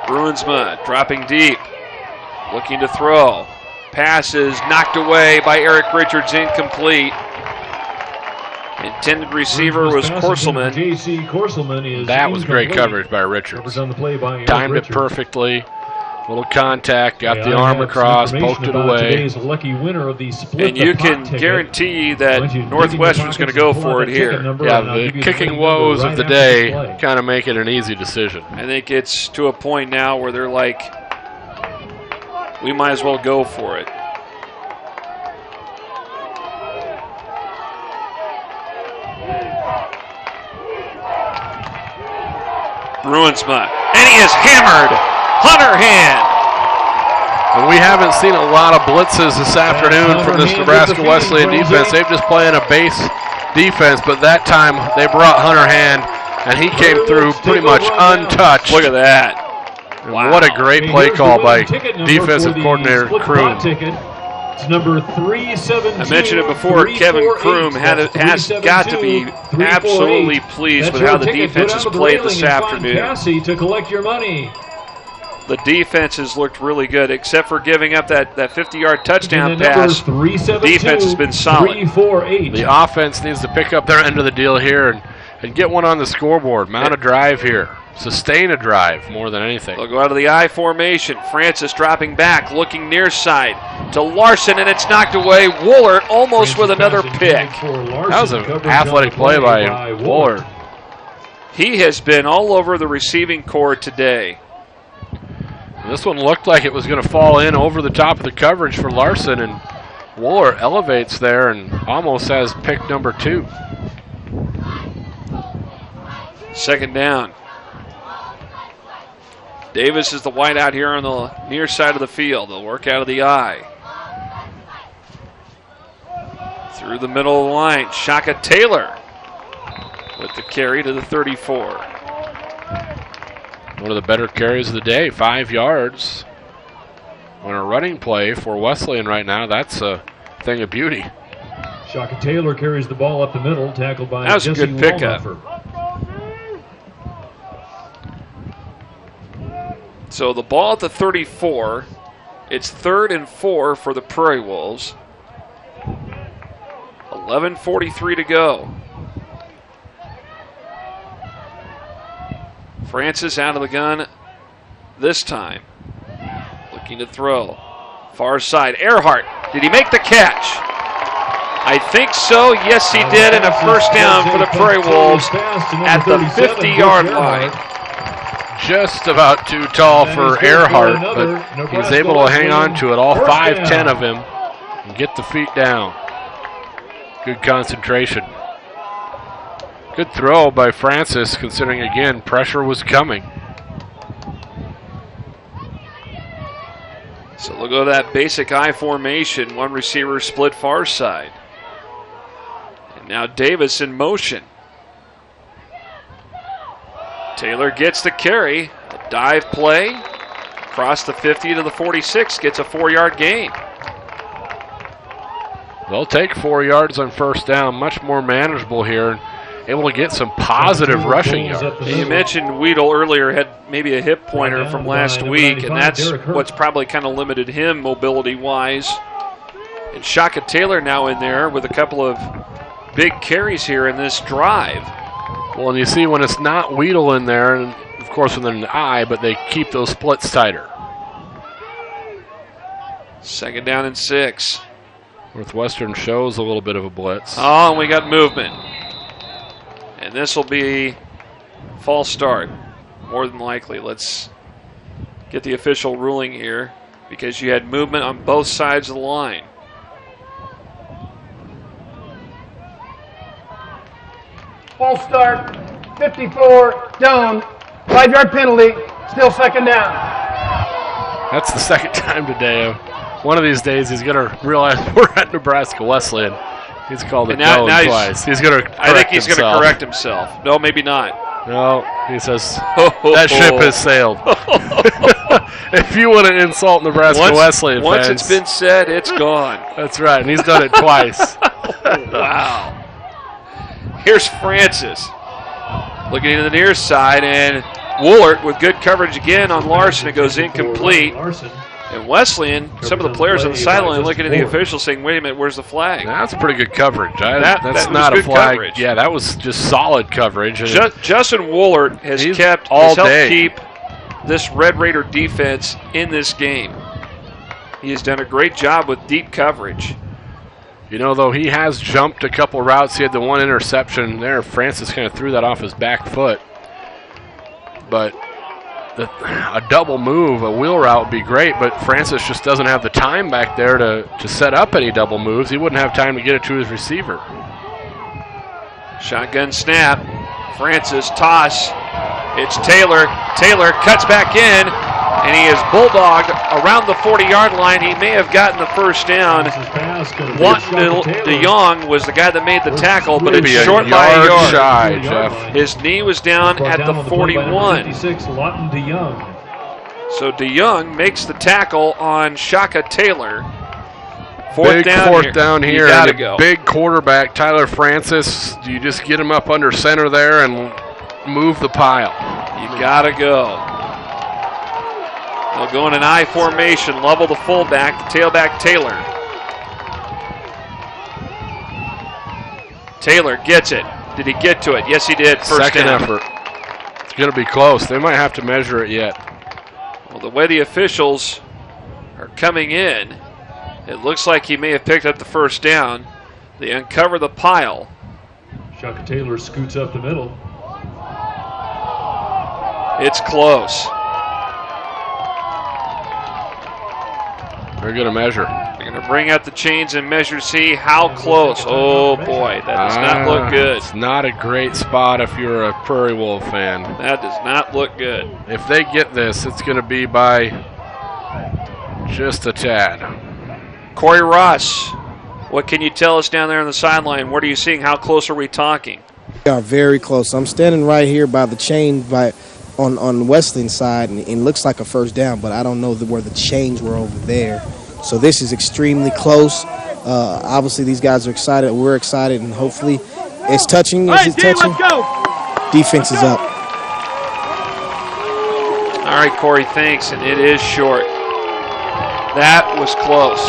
Bruinsma dropping deep, looking to throw. Pass is knocked away by Eric Richards, incomplete. Intended receiver was Korselman. J.C. Korselman is that was great coverage by Richards. On the play by timed it perfectly. Little contact, got the arm across, poked it away. Lucky winner of the and you can guarantee that Northwestern's going to go for it here. Yeah, the kicking woes of the day kind of make it an easy decision. I think it's to a point now where they're like, we might as well go for it. Bruinsma, and he is hammered. Hunter Hand. And we haven't seen a lot of blitzes this afternoon from this Nebraska Wesleyan defense. They've just playing a base defense, but that time they brought Hunter Hand, and he came through pretty much untouched. Look at that. Wow. What a great play call by defensive coordinator Kroom. It's number 317. I mentioned it before, Kevin Kroom has got to be absolutely pleased with how the defense has played this afternoon. To collect your money. The defense has looked really good, except for giving up that 50-yard touchdown pass. The defense has been solid. The offense needs to pick up their end of the deal here and get one on the scoreboard. Mount a drive here. Sustain a drive more than anything. They'll go out of the I formation. Francis dropping back, looking near side to Larson, and it's knocked away. Woolard almost with another pick. That was an athletic play by Woolard. He has been all over the receiving corps today. This one looked like it was going to fall in over the top of the coverage for Larson, and Wooler elevates there and almost has pick number 2. 2nd down. Davis is the wideout here on the near side of the field. They'll work out of the I. Through the middle of the line, Shaka Taylor with the carry to the 34. One of the better carries of the day, 5 yards. On a running play for Wesleyan right now, that's a thing of beauty. Shaka Taylor carries the ball up the middle, tackled by that was Jesse a good pickup. So the ball at the 34. It's 3rd and 4 for the Prairie Wolves. 11:43 to go. Francis out of the gun this time. Looking to throw. Far side. Earhart. Did he make the catch? I think so. Yes, he did. And a 1st down for the Prairie Wolves at the 50-yard line. Just about too tall for Earhart, but he's able to hang on to it, all 5'10" of him, and get the feet down. Good concentration. Good throw by Francis, considering, again, pressure was coming. So they'll go to that basic I formation. One receiver split far side. And now Davis in motion. Taylor gets the carry. A dive play. Across the 50 to the 46. Gets a 4-yard gain. They'll take 4 yards on 1st down. Much more manageable here. Able to get some positive rushing yards. You mentioned Weedle earlier had maybe a hip pointer from last week, and that's what's probably kind of limited him mobility-wise. And Shaka Taylor now in there with a couple of big carries here in this drive. Well, and you see when it's not Weedle in there, and of course with an eye, but they keep those splits tighter. 2nd down and 6. Northwestern shows a little bit of a blitz. Oh, and we got movement. And this will be false start, more than likely. Let's get the official ruling here because you had movement on both sides of the line. False start, 54, down, 5-yard penalty, still 2nd down. That's the 2nd time today. One of these days he's going to realize we're at Nebraska Wesleyan. He's called it down twice. He's going to I think he's going to correct himself. No, maybe not. No, he says that ship has sailed. If you want to insult Nebraska Wesleyan fans. Once it's been said, it's gone. That's right, and he's done it twice. Wow. Here's Francis looking into the near side, and Woolert with good coverage again on Larson. It goes incomplete. And Wesleyan, some of the players on the sideline looking at the officials saying, wait a minute, where's the flag? That's pretty good coverage. That's that not a flag. Coverage. Yeah, that was just solid coverage. Justin Woolert has helped keep this Red Raider defense in this game. He has done a great job with deep coverage. You know, though, he has jumped a couple routes. He had the one interception there. Francis kind of threw that off his back foot. But a double move, a wheel route would be great, but Francis just doesn't have the time back there to set up any double moves. He wouldn't have time to get it to his receiver. Shotgun snap. Francis toss. It's Taylor. Taylor cuts back in, and he is bulldogged around the 40-yard line. He may have gotten the first down. DeYoung was the guy that made the tackle, but it's short by a yard. Shy, Jeff. His knee was down at the 41. So DeYoung makes the tackle on Shaka Taylor. Fourth down here. You gotta go. Big quarterback, Tyler Francis. You just get him up under center there and move the pile. You gotta go. They'll go in an I formation, level the fullback, the tailback Taylor. Taylor gets it. Did he get to it? Yes, he did. Second effort. It's going to be close. They might have to measure it yet. Well, the way the officials are coming in, it looks like he may have picked up the first down. They uncover the pile. Shaka Taylor scoots up the middle. It's close. They're going to measure. They're going to bring out the chains and measure, see how close. Oh, boy, that does not look good. It's not a great spot if you're a Prairie Wolf fan. That does not look good. If they get this, it's going to be by just a tad. Corey Ross, what can you tell us down there on the sideline? What are you seeing? How close are we talking? We are very close. I'm standing right here by the chain on Wesleyan side, and it looks like a first down, but I don't know where the chains were over there. So this is extremely close. Obviously, these guys are excited. We're excited, and hopefully it's touching. Let's go. Defense is up. All right, Corey, thanks, and it is short. That was close.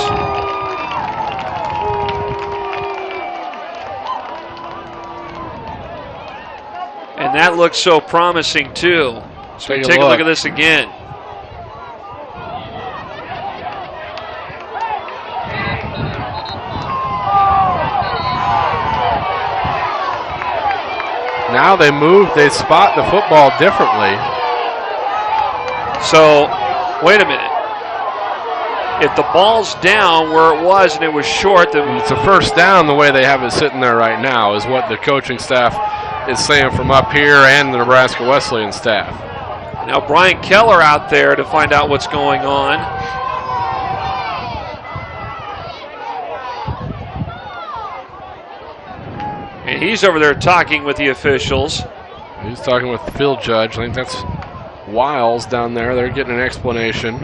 And that looks so promising, too. So take a look at this again. Now they spot the football differently. So, wait a minute. If the ball's down where it was and it was short, then it's a first down the way they have it sitting there right now is what the coaching staff is saying from up here and the Nebraska Wesleyan staff. Now Brian Keller out there to find out what's going on. And he's over there talking with the officials. He's talking with the field judge. I think that's Wiles down there. They're getting an explanation.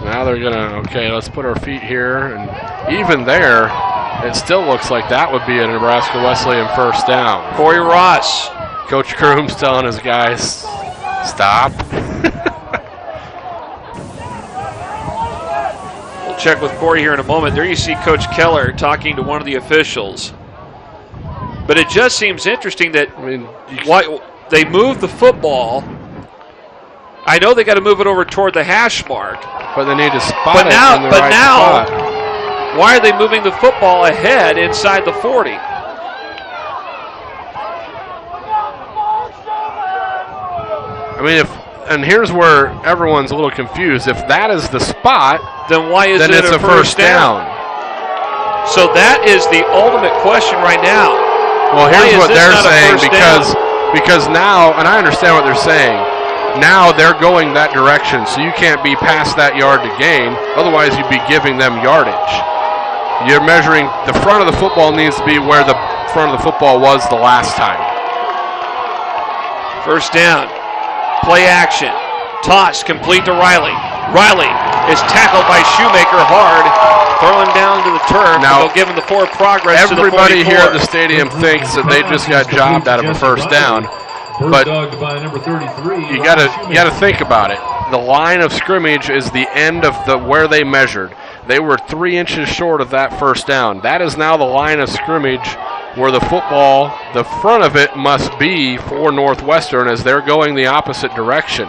Now they're going to, okay, let's put our feet here. And even there, it still looks like that would be a Nebraska Wesleyan first down. Corey Ross. Coach Kroom's telling his guys, stop. Well, check with Corey here in a moment. There you see Coach Keller talking to one of the officials. But it just seems interesting that why they moved the football. I know they got to move it over toward the hash mark. But they need to spot it in the right spot. spot. Why are they moving the football ahead inside the 40? I mean, and here's where everyone's a little confused. If that is the spot, then why is it it's a first down? So that is the ultimate question right now. Well, here's what they're saying because now, and I understand what they're saying. Now they're going that direction, so you can't be past that yard to gain. Otherwise, you'd be giving them yardage. You're measuring the front of the football needs to be where the front of the football was the last time. First down. Play action. Toss complete to Riley. Riley is tackled by Shoemaker hard. Throw him down to the turf. Now, they'll give him the forward progress to the 44. Everybody here at the stadium thinks that they just got jobbed out of a first down. But you got to think about it. The line of scrimmage is the end of where they measured. They were 3 inches short of that first down. That is now the line of scrimmage where the football, the front of it must be for Northwestern as they're going the opposite direction.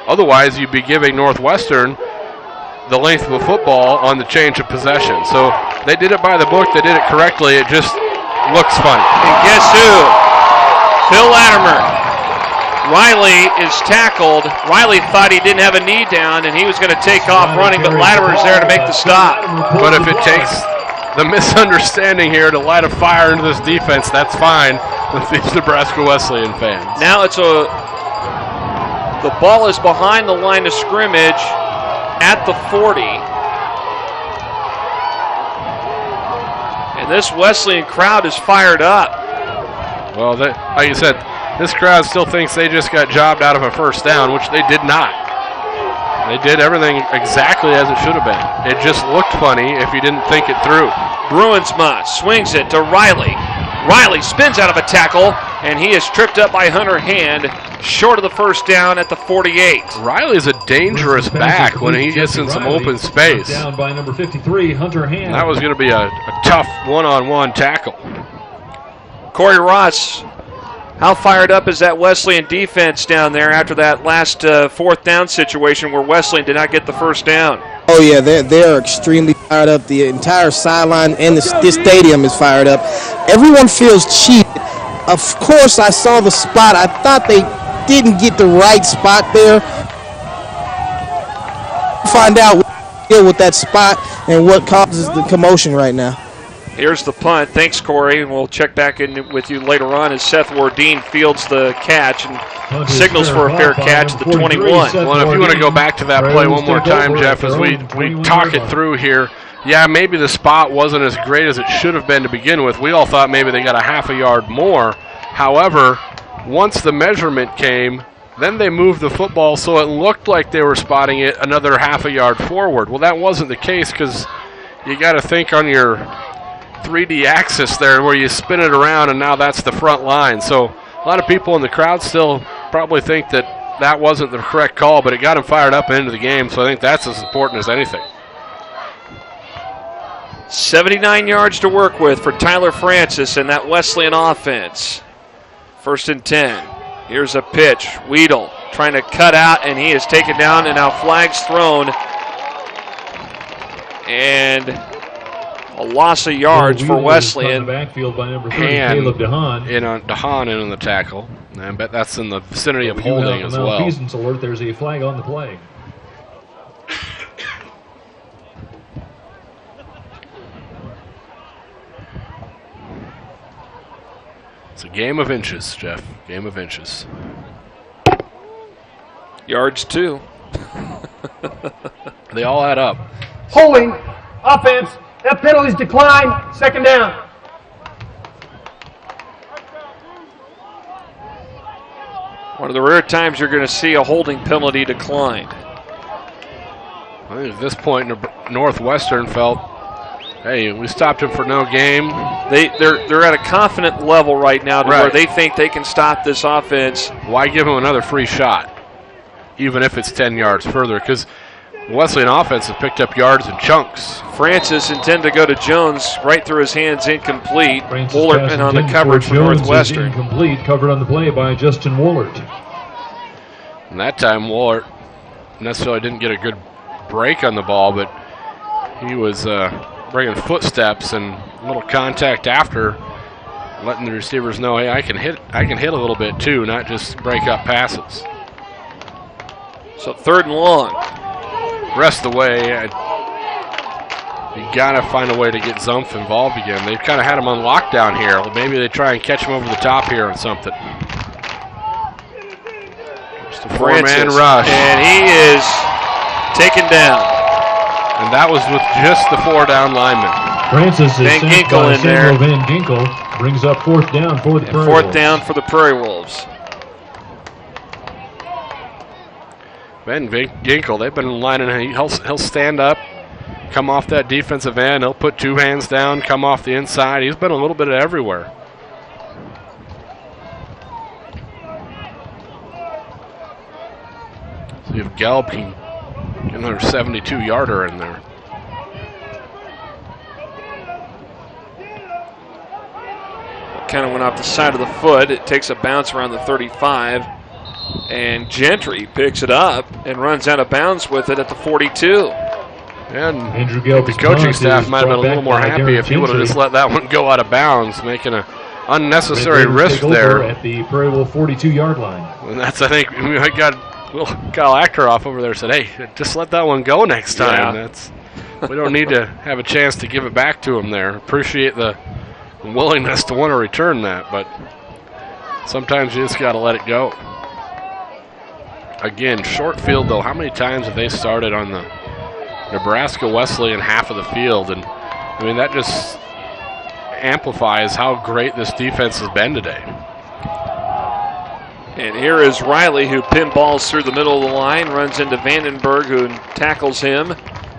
Otherwise, you'd be giving Northwestern the length of the football on the change of possession. So they did it by the book. They did it correctly. It just looks funny. And guess who? Phil Latimer. Riley is tackled. Riley thought he didn't have a knee down, and he was going to take off running, but Latimer's there to make the stop. But if it takes the misunderstanding here to light a fire into this defense, that's fine with these Nebraska Wesleyan fans. Now the ball is behind the line of scrimmage at the 40. And this Wesleyan crowd is fired up. Well, like you said, this crowd still thinks they just got jobbed out of a first down, which they did not. They did everything exactly as it should have been. It just looked funny if you didn't think it through. Bruinsma swings it to Riley. Riley spins out of a tackle, and he is tripped up by Hunter Hand, short of the first down at the 48. Riley's a dangerous back when he gets in some open space. Down by number 53, Hunter Hand. That was going to be a tough one-on-one tackle. Corey Ross, how fired up is that Wesleyan defense down there after that last fourth down situation where Wesleyan did not get the first down? Oh, yeah, they're extremely fired up. The entire sideline and this stadium is fired up. Everyone feels cheated. Of course, I saw the spot. I thought they didn't get the right spot there. Find out what to deal with that spot and what causes the commotion right now. Here's the punt. Thanks, Corey. And we'll check back in with you later on as Seth Wardeen fields the catch and signals for a fair catch at the 21. Well, if you want to go back to that play one more time, Jeff, as we talk it through here, yeah, maybe the spot wasn't as great as it should have been to begin with. We all thought maybe they got a half a yard more. However, once the measurement came, then they moved the football so it looked like they were spotting it another half a yard forward. Well, that wasn't the case because you got to think on your 3D axis there where you spin it around, and now that's the front line. So a lot of people in the crowd still probably think that wasn't the correct call, but it got them fired up into the game, so I think that's as important as anything. 79 yards to work with for Tyler Francis and that Wesleyan offense. 1st and 10. Here's a pitch. Weedle trying to cut out, and he is taken down, and now flags thrown. And a loss of yards for Wesleyan. Backfield by number 30, Caleb DeHaan. DeHaan in on the tackle. I bet that's in the vicinity of holding as well. Malfeasance alert. There's a flag on the play. It's a game of inches, Jeff. Game of inches. Yards too. They all add up. Holding, offense. That penalty's declined. 2nd down. One of the rare times you're going to see a holding penalty declined. I think at this point, Northwestern felt, hey, we stopped him for no game. They're at a confident level right now to where they think they can stop this offense. Why give him another free shot, even if it's 10 yards further? Because Wesleyan offense has picked up yards in chunks. Francis intended to go to Jones, right through his hands, incomplete. Francis Woolertman on the coverage for Jones Northwestern. Incomplete, covered on the play by Justin Woolert. And that time Woolert necessarily didn't get a good break on the ball, but he was bringing footsteps and a little contact after, letting the receivers know, hey, I can hit a little bit too, not just break up passes. So 3rd and long. Rest of the way, you got to find a way to get Zumpf involved again. They've kind of had him on lockdown here. Maybe they try and catch him over the top here on something. Just a 4-man rush. And he is taken down. And that was with just the 4 down linemen. Francis is Van sent Ginkel by in there. Samuel Van Ginkel, brings up 4th down for the Prairie Fourth Wolves. down for the Prairie Wolves. Ben Ginkel, they've been lining. He'll stand up, come off that defensive end. He'll put 2 hands down, come off the inside. He's been a little bit everywhere. So if Gelb can get another 72-yarder in there. Kind of went off the side of the foot. It takes a bounce around the 35. And Gentry picks it up and runs out of bounds with it at the 42. And Andrew Gelb's the coaching punt staff is might have been a brought little back more by happy Darren if he would have Gentry. just let that one go out of bounds, making an unnecessary Red Raiders risk take over there. at the Prairie Wolf 42-yard line. And that's, I think, we got Kyle Achteroff over there said, hey, just let that one go next time. Yeah. We don't need to have a chance to give it back to him there. Appreciate the willingness to want to return that, but sometimes you just got to let it go. Again, short field, though. How many times have they started on the Nebraska Wesleyan half of the field? And, I mean, that just amplifies how great this defense has been today. And here is Riley, who pinballs through the middle of the line, runs into Vandenberg, who tackles him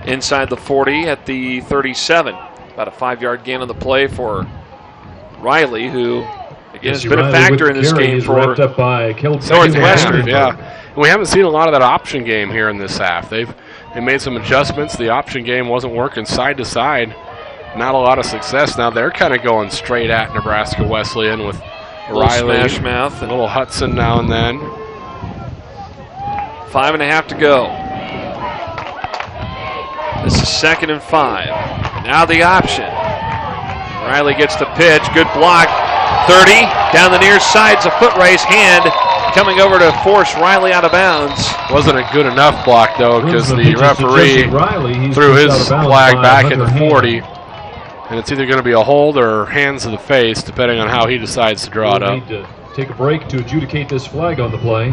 inside the 40 at the 37. About a 5-yard gain on the play for Riley, who, again, has been a factor in this game for Northwestern. Yeah. We haven't seen a lot of that option game here in this half. They made some adjustments. The option game wasn't working side to side. Not a lot of success. Now they're kind of going straight at Nebraska Wesleyan with Riley, smash mouth, a little Hudson now and then. 5.5 to go. This is 2nd and 5. Now the option. Riley gets the pitch. Good block. 30. Down the near side's a foot race. Hand coming over to force Riley out of bounds. Wasn't a good enough block, though, because the referee threw his flag back at the 40. And it's either going to be a hold or hands to the face, depending on how he decides to draw it up. Need to take a break to adjudicate this flag on the play.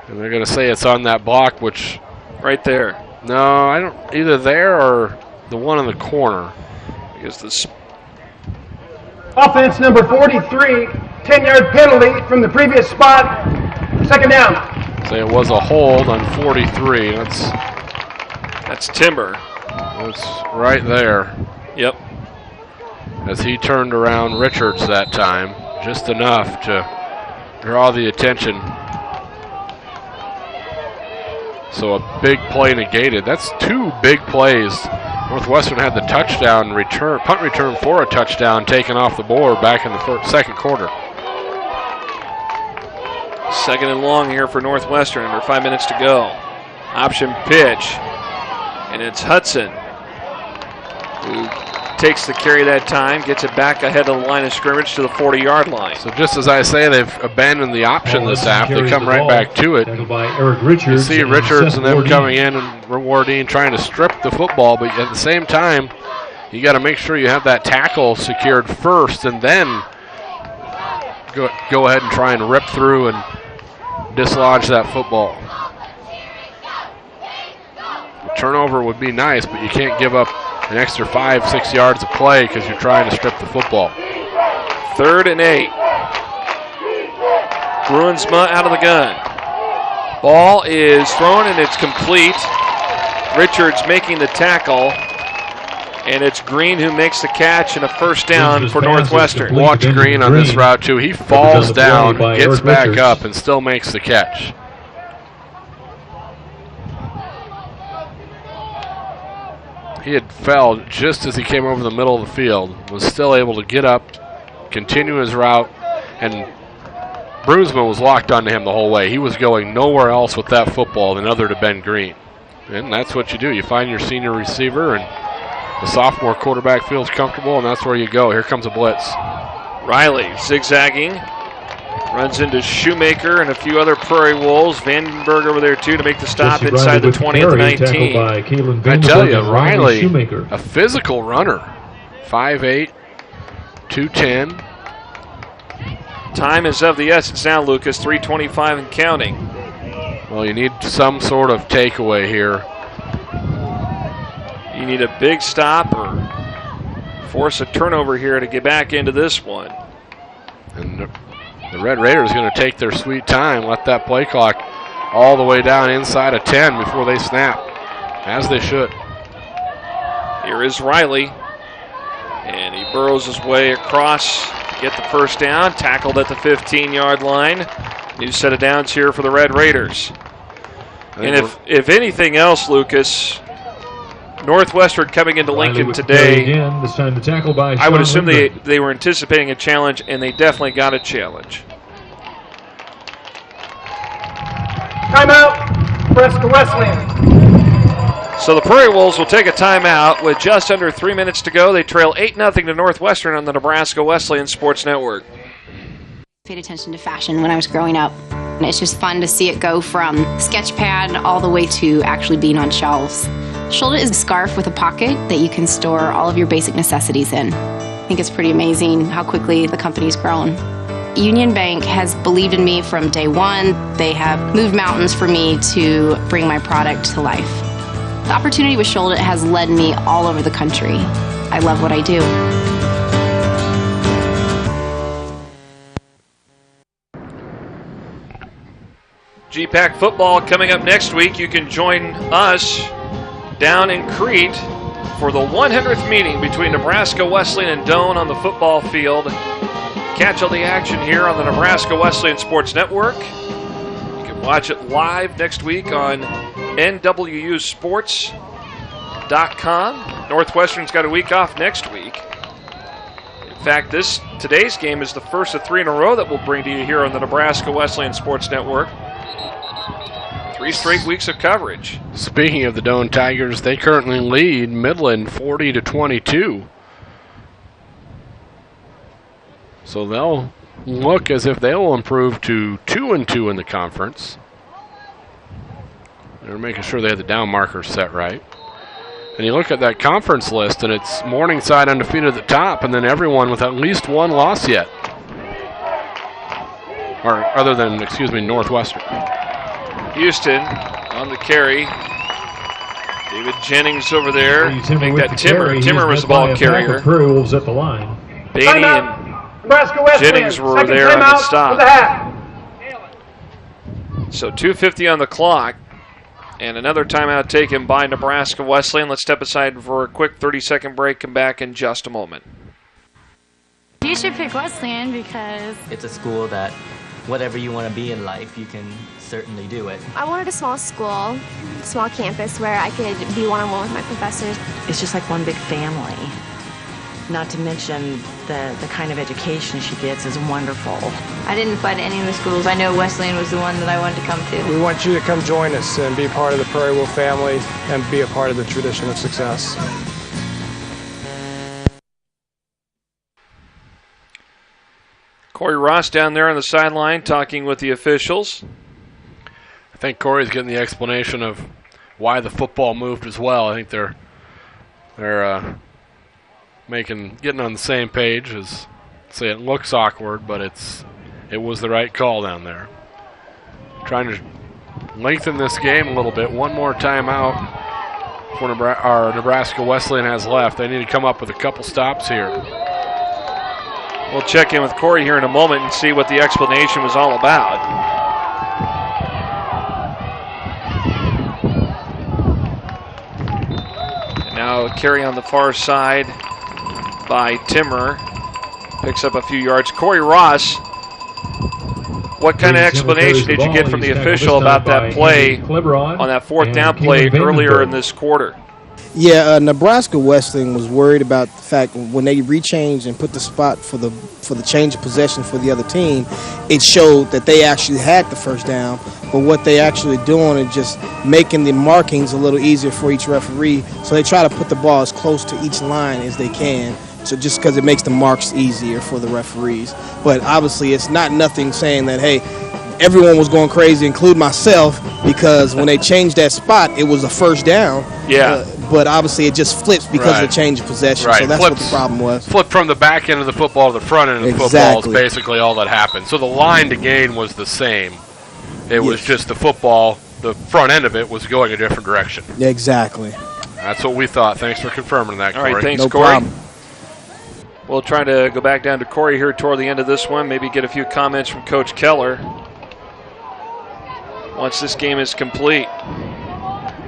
And they're going to say it's on that block, which... Right there. No, I don't... Either there or the one in the corner. Because this... Offense number 43, 10-yard penalty from the previous spot. 2nd down. Say it was a hold on 43. That's Timber. That's right there. Yep. As he turned around Richards that time, just enough to draw the attention. So a big play negated. That's 2 big plays. Northwestern had the touchdown return, punt return for a touchdown taken off the board back in the 2nd quarter. 2nd and long here for Northwestern, under 5 minutes to go. Option pitch, and it's Hudson who takes the carry that time, gets it back ahead of the line of scrimmage to the 40-yard line. So just as I say, they've abandoned the option this half. They come right back to it. By Eric Richards. You see Richards and them coming in and Wardine trying to strip the football, but at the same time, you got to make sure you have that tackle secured first and then go ahead and try and rip through and dislodge that football. The turnover would be nice, but you can't give up an extra 5-6 yards of play because you're trying to strip the football. 3rd and 8. Bruinsma out of the gun. Ball is thrown and it's complete. Richards making the tackle. And it's Green who makes the catch and a 1st down for Northwestern. Watch Green on this route too. He falls down, gets back up, and still makes the catch. He had fell just as he came over the middle of the field, was still able to get up, continue his route, and Broomsman was locked onto him the whole way. He was going nowhere else with that football than other to Ben Green. And that's what you do. You find your senior receiver, and the sophomore quarterback feels comfortable, and that's where you go. Here comes a blitz. Riley zigzagging, runs into Shoemaker and a few other Prairie Wolves. Vandenberg over there too to make the stop inside the 20 at the 19. I tell you, Riley, a physical runner. 5'8", 210. Time is of the essence now, Lucas. 3:25 and counting. Well, you need some sort of takeaway here. You need a big stop or force a turnover here to get back into this one. And the Red Raiders are going to take their sweet time, let that play clock all the way down inside of 10 before they snap, as they should. Here is Riley, and he burrows his way across, get the first down, tackled at the 15-yard line. New set of downs here for the Red Raiders. And if anything else, Lucas, Northwestern coming into Lincoln today, again, this time the tackle by I would assume they were anticipating a challenge, and they definitely got a challenge. Timeout, Nebraska Wesleyan. So the Prairie Wolves will take a timeout with just under 3 minutes to go. They trail 8-0 to Northwestern on the Nebraska Wesleyan Sports Network. Paid attention to fashion when I was growing up. And it's just fun to see it go from sketch pad all the way to actually being on shelves. Shoulder is a scarf with a pocket that you can store all of your basic necessities in. I think it's pretty amazing how quickly the company's grown. Union Bank has believed in me from day one. They have moved mountains for me to bring my product to life. The opportunity with Shoulder has led me all over the country. I love what I do. GPAC football coming up next week. You can join us down in Crete for the 100th meeting between Nebraska Wesleyan and Doane on the football field. Catch all the action here on the Nebraska Wesleyan Sports Network. You can watch it live next week on nwusports.com. Northwestern's got a week off next week. In fact, today's game is the first of 3 in a row that we'll bring to you here on the Nebraska Wesleyan Sports Network. 3 straight weeks of coverage. Speaking of the Doane Tigers, they currently lead Midland 40-22. So they'll look as if they'll improve to 2-2 in the conference. They're making sure they have the down markers set right. And you look at that conference list, and it's Morningside undefeated at the top, and then everyone with at least 1 loss yet. Or other than, Northwestern. Houston on the carry. David Jennings over there. I think that Timmer was the ball carrier. Prairie Wolves at the line. Beatty and Jennings were there on the stop. So 2:50 on the clock. And another timeout taken by Nebraska Wesleyan. Let's step aside for a quick 30-second break. Come back in just a moment. You should pick Wesleyan because it's a school that whatever you want to be in life, you can certainly do it. I wanted a small school, small campus where I could be one-on-one with my professors. It's just like one big family. Not to mention the kind of education she gets is wonderful. I didn't apply to any of the schools. I know Wesleyan was the one that I wanted to come to. We want you to come join us and be part of the Prairie Wolf family and be a part of the tradition of success. Corey Ross down there on the sideline talking with the officials. I think Corey's getting the explanation of why the football moved as well. I think they're getting on the same page. As say, it looks awkward, but it was the right call down there. Trying to lengthen this game a little bit. One more timeout for Nebraska Wesleyan has left. They need to come up with a couple stops here. We'll check in with Corey here in a moment and see what the explanation was all about. And now a carry on the far side by Timmer. Picks up a few yards. Corey Ross, what kind of explanation did you get from the official about that play on that 4th down play earlier in this quarter? Yeah, Nebraska Wesleyan was worried about the fact when they rechanged and put the spot for the change of possession for the other team, it showed that they actually had the first down. But what they actually doing is just making the markings a little easier for each referee. So they try to put the ball as close to each line as they can. So just because it makes the marks easier for the referees. But obviously it's not nothing saying that, hey, everyone was going crazy, including myself, because when they changed that spot, it was a first down. Yeah. But obviously it just flips because of the change of possession. Right. So that's what the problem was. Flip from the back end of the football to the front end of the football is basically all that happened. So the line to gain was the same. It was just the football, the front end of it was going a different direction. Exactly. That's what we thought. Thanks for confirming that, Corey. All right, thanks, No Corey. problem. We'll try to go back down to Corey here toward the end of this one, maybe get a few comments from Coach Keller once this game is complete.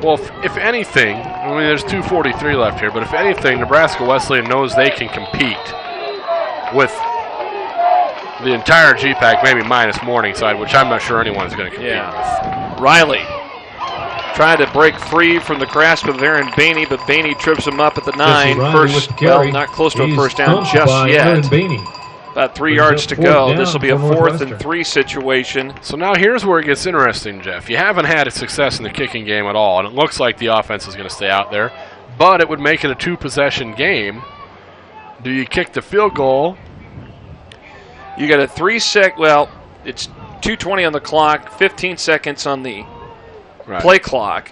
Well, if anything, I mean, there's 2:43 left here, but if anything, Nebraska Wesleyan knows they can compete with the entire GPAC, maybe minus Morningside, which I'm not sure anyone is going to compete with. Riley trying to break free from the grasp of Aaron Bainey, but Bainey trips him up at the 9. First, well, not close to a first down just yet. About 3 yards to go. This will be a 4th and 3 situation. So now here's where it gets interesting, Jeff. You haven't had a success in the kicking game at all, and it looks like the offense is going to stay out there, but it would make it a 2-possession game. Do you kick the field goal? You got a 3-sec, well, it's 2:20 on the clock, 15 seconds on the play clock.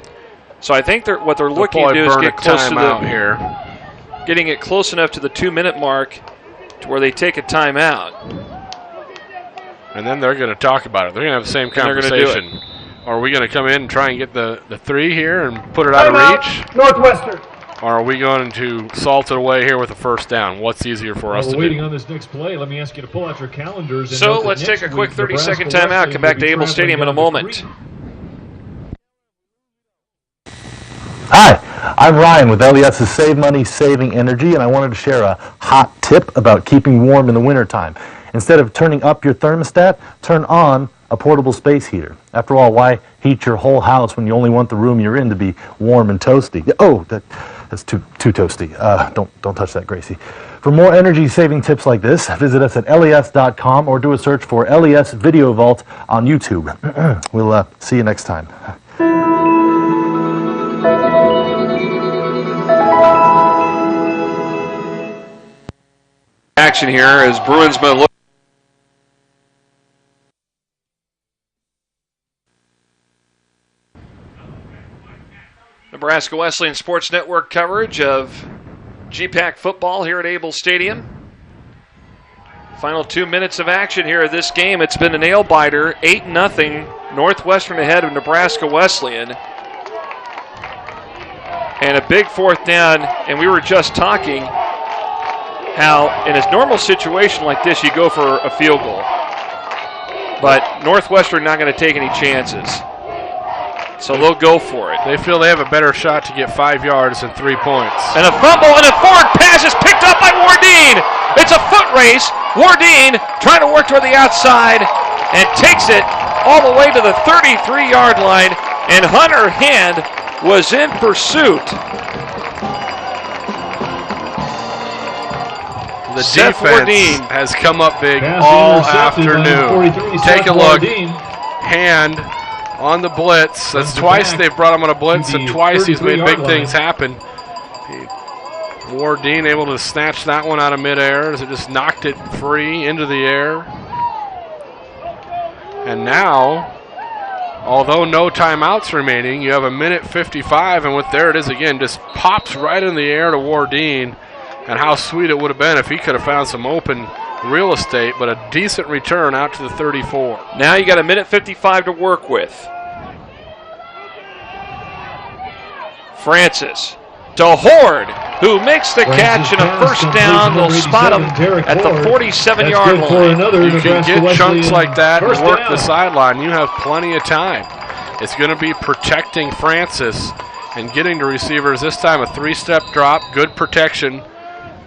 So I think what they're looking to do is get close to getting it close enough to the 2-minute mark to where they take a timeout. And then they're going to talk about it. They're going to have the same conversation. Are we going to come in and try and get the 3 here and put it out of reach? Northwestern. Or are we going to salt it away here with a first down? What's easier for us to do? We're waiting on this next play. Let me ask you to pull out your calendars. So let's take a quick 30-second timeout. Come back to Able Stadium in a moment. Hi, I'm Ryan with LES's Save Money, Saving Energy, and I wanted to share a hot tip about keeping warm in the wintertime. Instead of turning up your thermostat, turn on a portable space heater. After all, why heat your whole house when you only want the room you're in to be warm and toasty? Oh, that's too toasty. Don't touch that, Gracie. For more energy-saving tips like this, visit us at les.com or do a search for LES Video Vault on YouTube. We'll see you next time. Action here as Bruinsman look. Nebraska Wesleyan Sports Network coverage of GPAC football here at Able Stadium. Final 2 minutes of action here of this game. It's been a nail-biter, 8-0. Northwestern ahead of Nebraska Wesleyan. And a big 4th down, and we were just talking how in a normal situation like this, you go for a field goal. But Northwestern not going to take any chances. So they'll go for it. They feel they have a better shot to get 5 yards than 3 points. And a fumble and a forward pass is picked up by Wardeen. It's a foot race. Wardeen trying to work toward the outside and takes it all the way to the 33-yard line. And Hunter Hand was in pursuit. The defense has come up big all afternoon. Take a look. Hand on the blitz. That's twice they've brought him on a blitz, and twice he's made big things happen. Wardeen able to snatch that one out of midair as it just knocked it free into the air. And now, although no timeouts remaining, you have 1:55, and there it is again, just pops right in the air to Wardeen. And how sweet it would have been if he could have found some open real estate, but a decent return out to the 34. Now you got 1:55 to work with. Francis to Horde, who makes the catch and a first down. They'll spot him at the 47-yard line. You can get chunks like that and work the sideline. You have plenty of time. It's going to be protecting Francis and getting to receivers. This time a 3-step drop, good protection.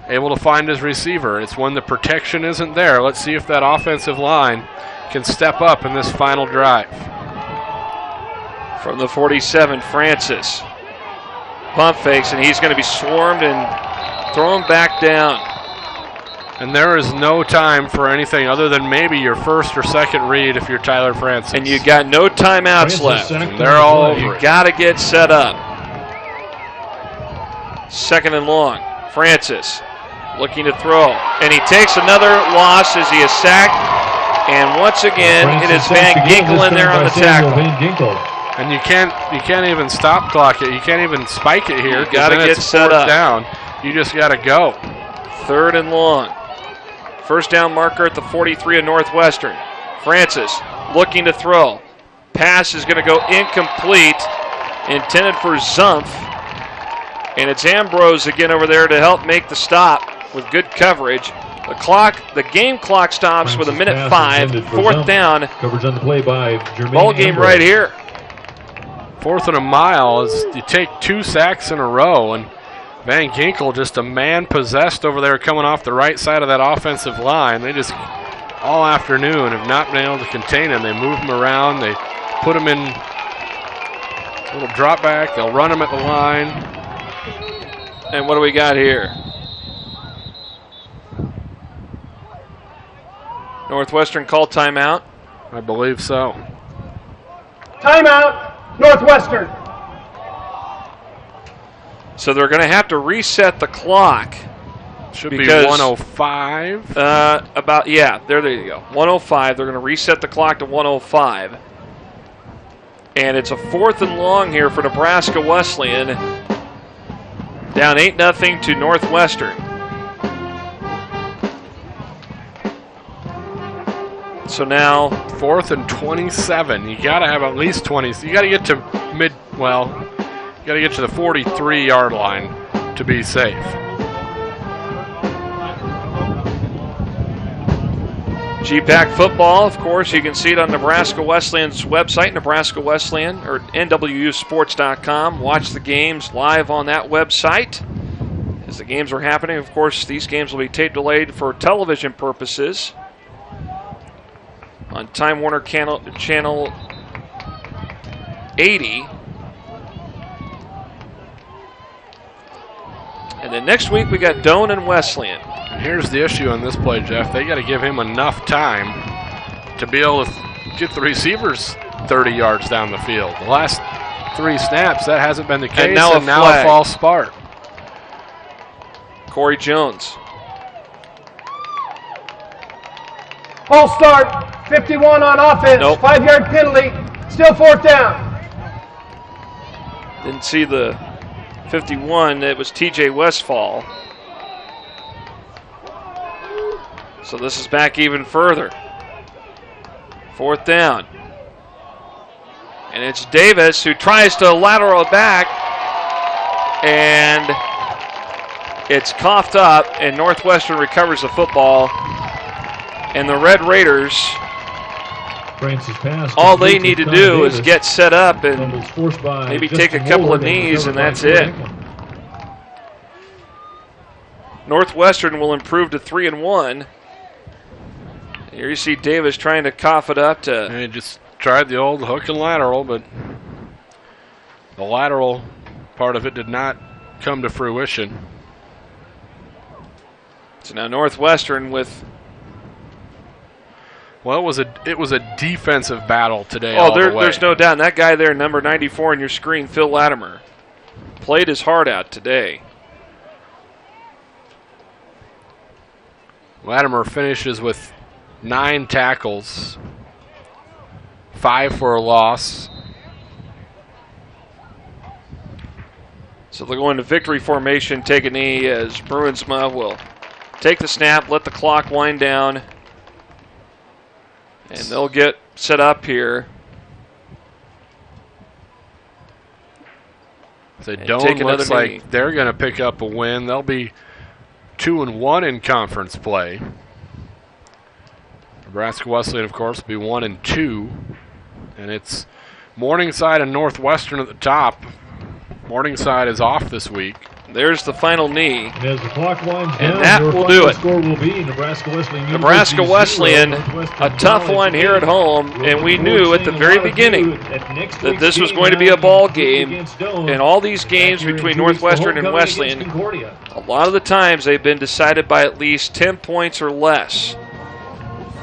Able to find his receiver. It's when the protection isn't there. Let's see if that offensive line can step up in this final drive. From the 47, Francis pump fakes, and he's going to be swarmed and thrown back down. And there is no time for anything other than maybe your first or second read if you're Tyler Francis. And you got no timeouts left. They're all over. You got to get set up. 2nd and long. Francis looking to throw. And he takes another loss as he is sacked. And once again, it is Van Ginkel in there on the tackle. And you can't even stop clock it. You can't even spike it here. You got to get set up. Down. You just got to go. 3rd and long. First down marker at the 43 of Northwestern. Francis looking to throw. Pass is going to go incomplete. Intended for Zumpf. And it's Ambrose again over there to help make the stop with good coverage. The game clock stops with 1:05. 4th down. Coverage on the play by Jermaine Ball game Ambrose. right here. 4th and a mile as you take 2 sacks in a row, and Van Ginkel just a man possessed over there coming off the right side of that offensive line. They just all afternoon have not been able to contain him. They move him around. They put him in a little drop back. They'll run him at the line. And what do we got here? Northwestern called timeout. I believe so. Timeout, Northwestern. So they're going to have to reset the clock. Should be 105. There you go. 105. They're going to reset the clock to 105. And it's a 4th and long here for Nebraska Wesleyan. Down 8-0 to Northwestern. So now 4th and 27. You got to have at least 20. So you got to get to you got to get to the 43-yard line to be safe. GPAC football, of course, you can see it on Nebraska Wesleyan's website, Nebraska Wesleyan, or NWUsports.com. Watch the games live on that website. As the games are happening, of course, these games will be tape delayed for television purposes on Time Warner Channel 80. And then next week we got Doane and Wesleyan. And here's the issue on this play, Jeff. They got to give him enough time to be able to get the receivers 30 yards down the field. The last 3 snaps, that hasn't been the case, and now a false start. Corey Jones. False start, 51 on offense, Nope. 5-yard penalty, still 4th down. Didn't see the 51. It was TJ Westfall. So this is back even further. 4th down. And it's Davis who tries to lateral back. And it's coughed up, and Northwestern recovers the football. And the Red Raiders, all they need to do is get set up and maybe take a couple of knees, and that's it. Northwestern will improve to 3-1. Here you see Davis trying to cough it up to. And he just tried the old hook and lateral, but the lateral part of it did not come to fruition. So now Northwestern with. Well, it was a defensive battle today. Oh, there's no doubt. And that guy there, number 94 on your screen, Phil Latimer, played his heart out today. Latimer finishes with 9 tackles, 5 for a loss. So they'll go into victory formation, take a knee as Bruinsma will take the snap, let the clock wind down, and they'll get set up here. So Doane looks like they're going to pick up a win. They'll be 2-1 in conference play. Nebraska Wesleyan, of course, will be 1-2. And it's Morningside and Northwestern at the top. Morningside is off this week. There's the final knee. And as the clock winds and down, that will do it. Score will be Nebraska Wesleyan. Nebraska Wesleyan, a tough one here at home, and we knew at the very beginning that this was going to be a ball game. And all these games between Northwestern and Wesleyan, a lot of the times they've been decided by at least 10 points or less.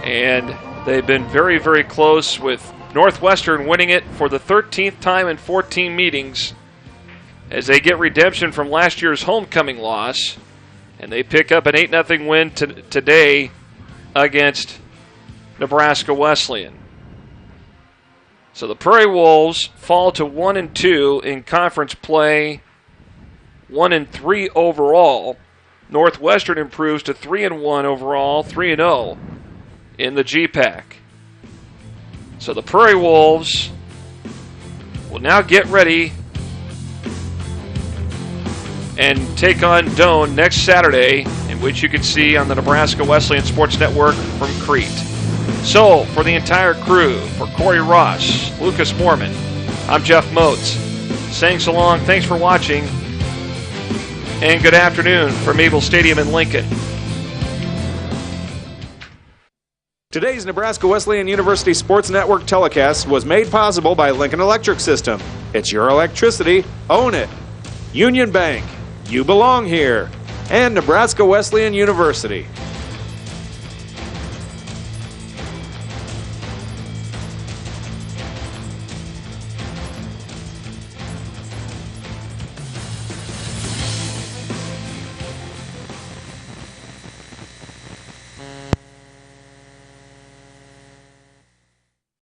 And they've been very, very close, with Northwestern winning it for the 13th time in 14 meetings, as they get redemption from last year's homecoming loss, and they pick up an 8-0 win today against Nebraska Wesleyan. So the Prairie Wolves fall to 1-2 in conference play, 1-3 overall. Northwestern improves to 3-1 overall, 3-0 in the GPAC. So the Prairie Wolves will now get ready and take on Doane next Saturday, in which you can see on the Nebraska Wesleyan Sports Network from Crete. So, for the entire crew, for Corey Ross, Lucas Moorman, I'm Jeff Moats, saying so long, thanks for watching, and good afternoon from Able Stadium in Lincoln. Today's Nebraska Wesleyan University Sports Network telecast was made possible by Lincoln Electric System. It's your electricity. Own it. Union Bank. You belong here. And Nebraska Wesleyan University.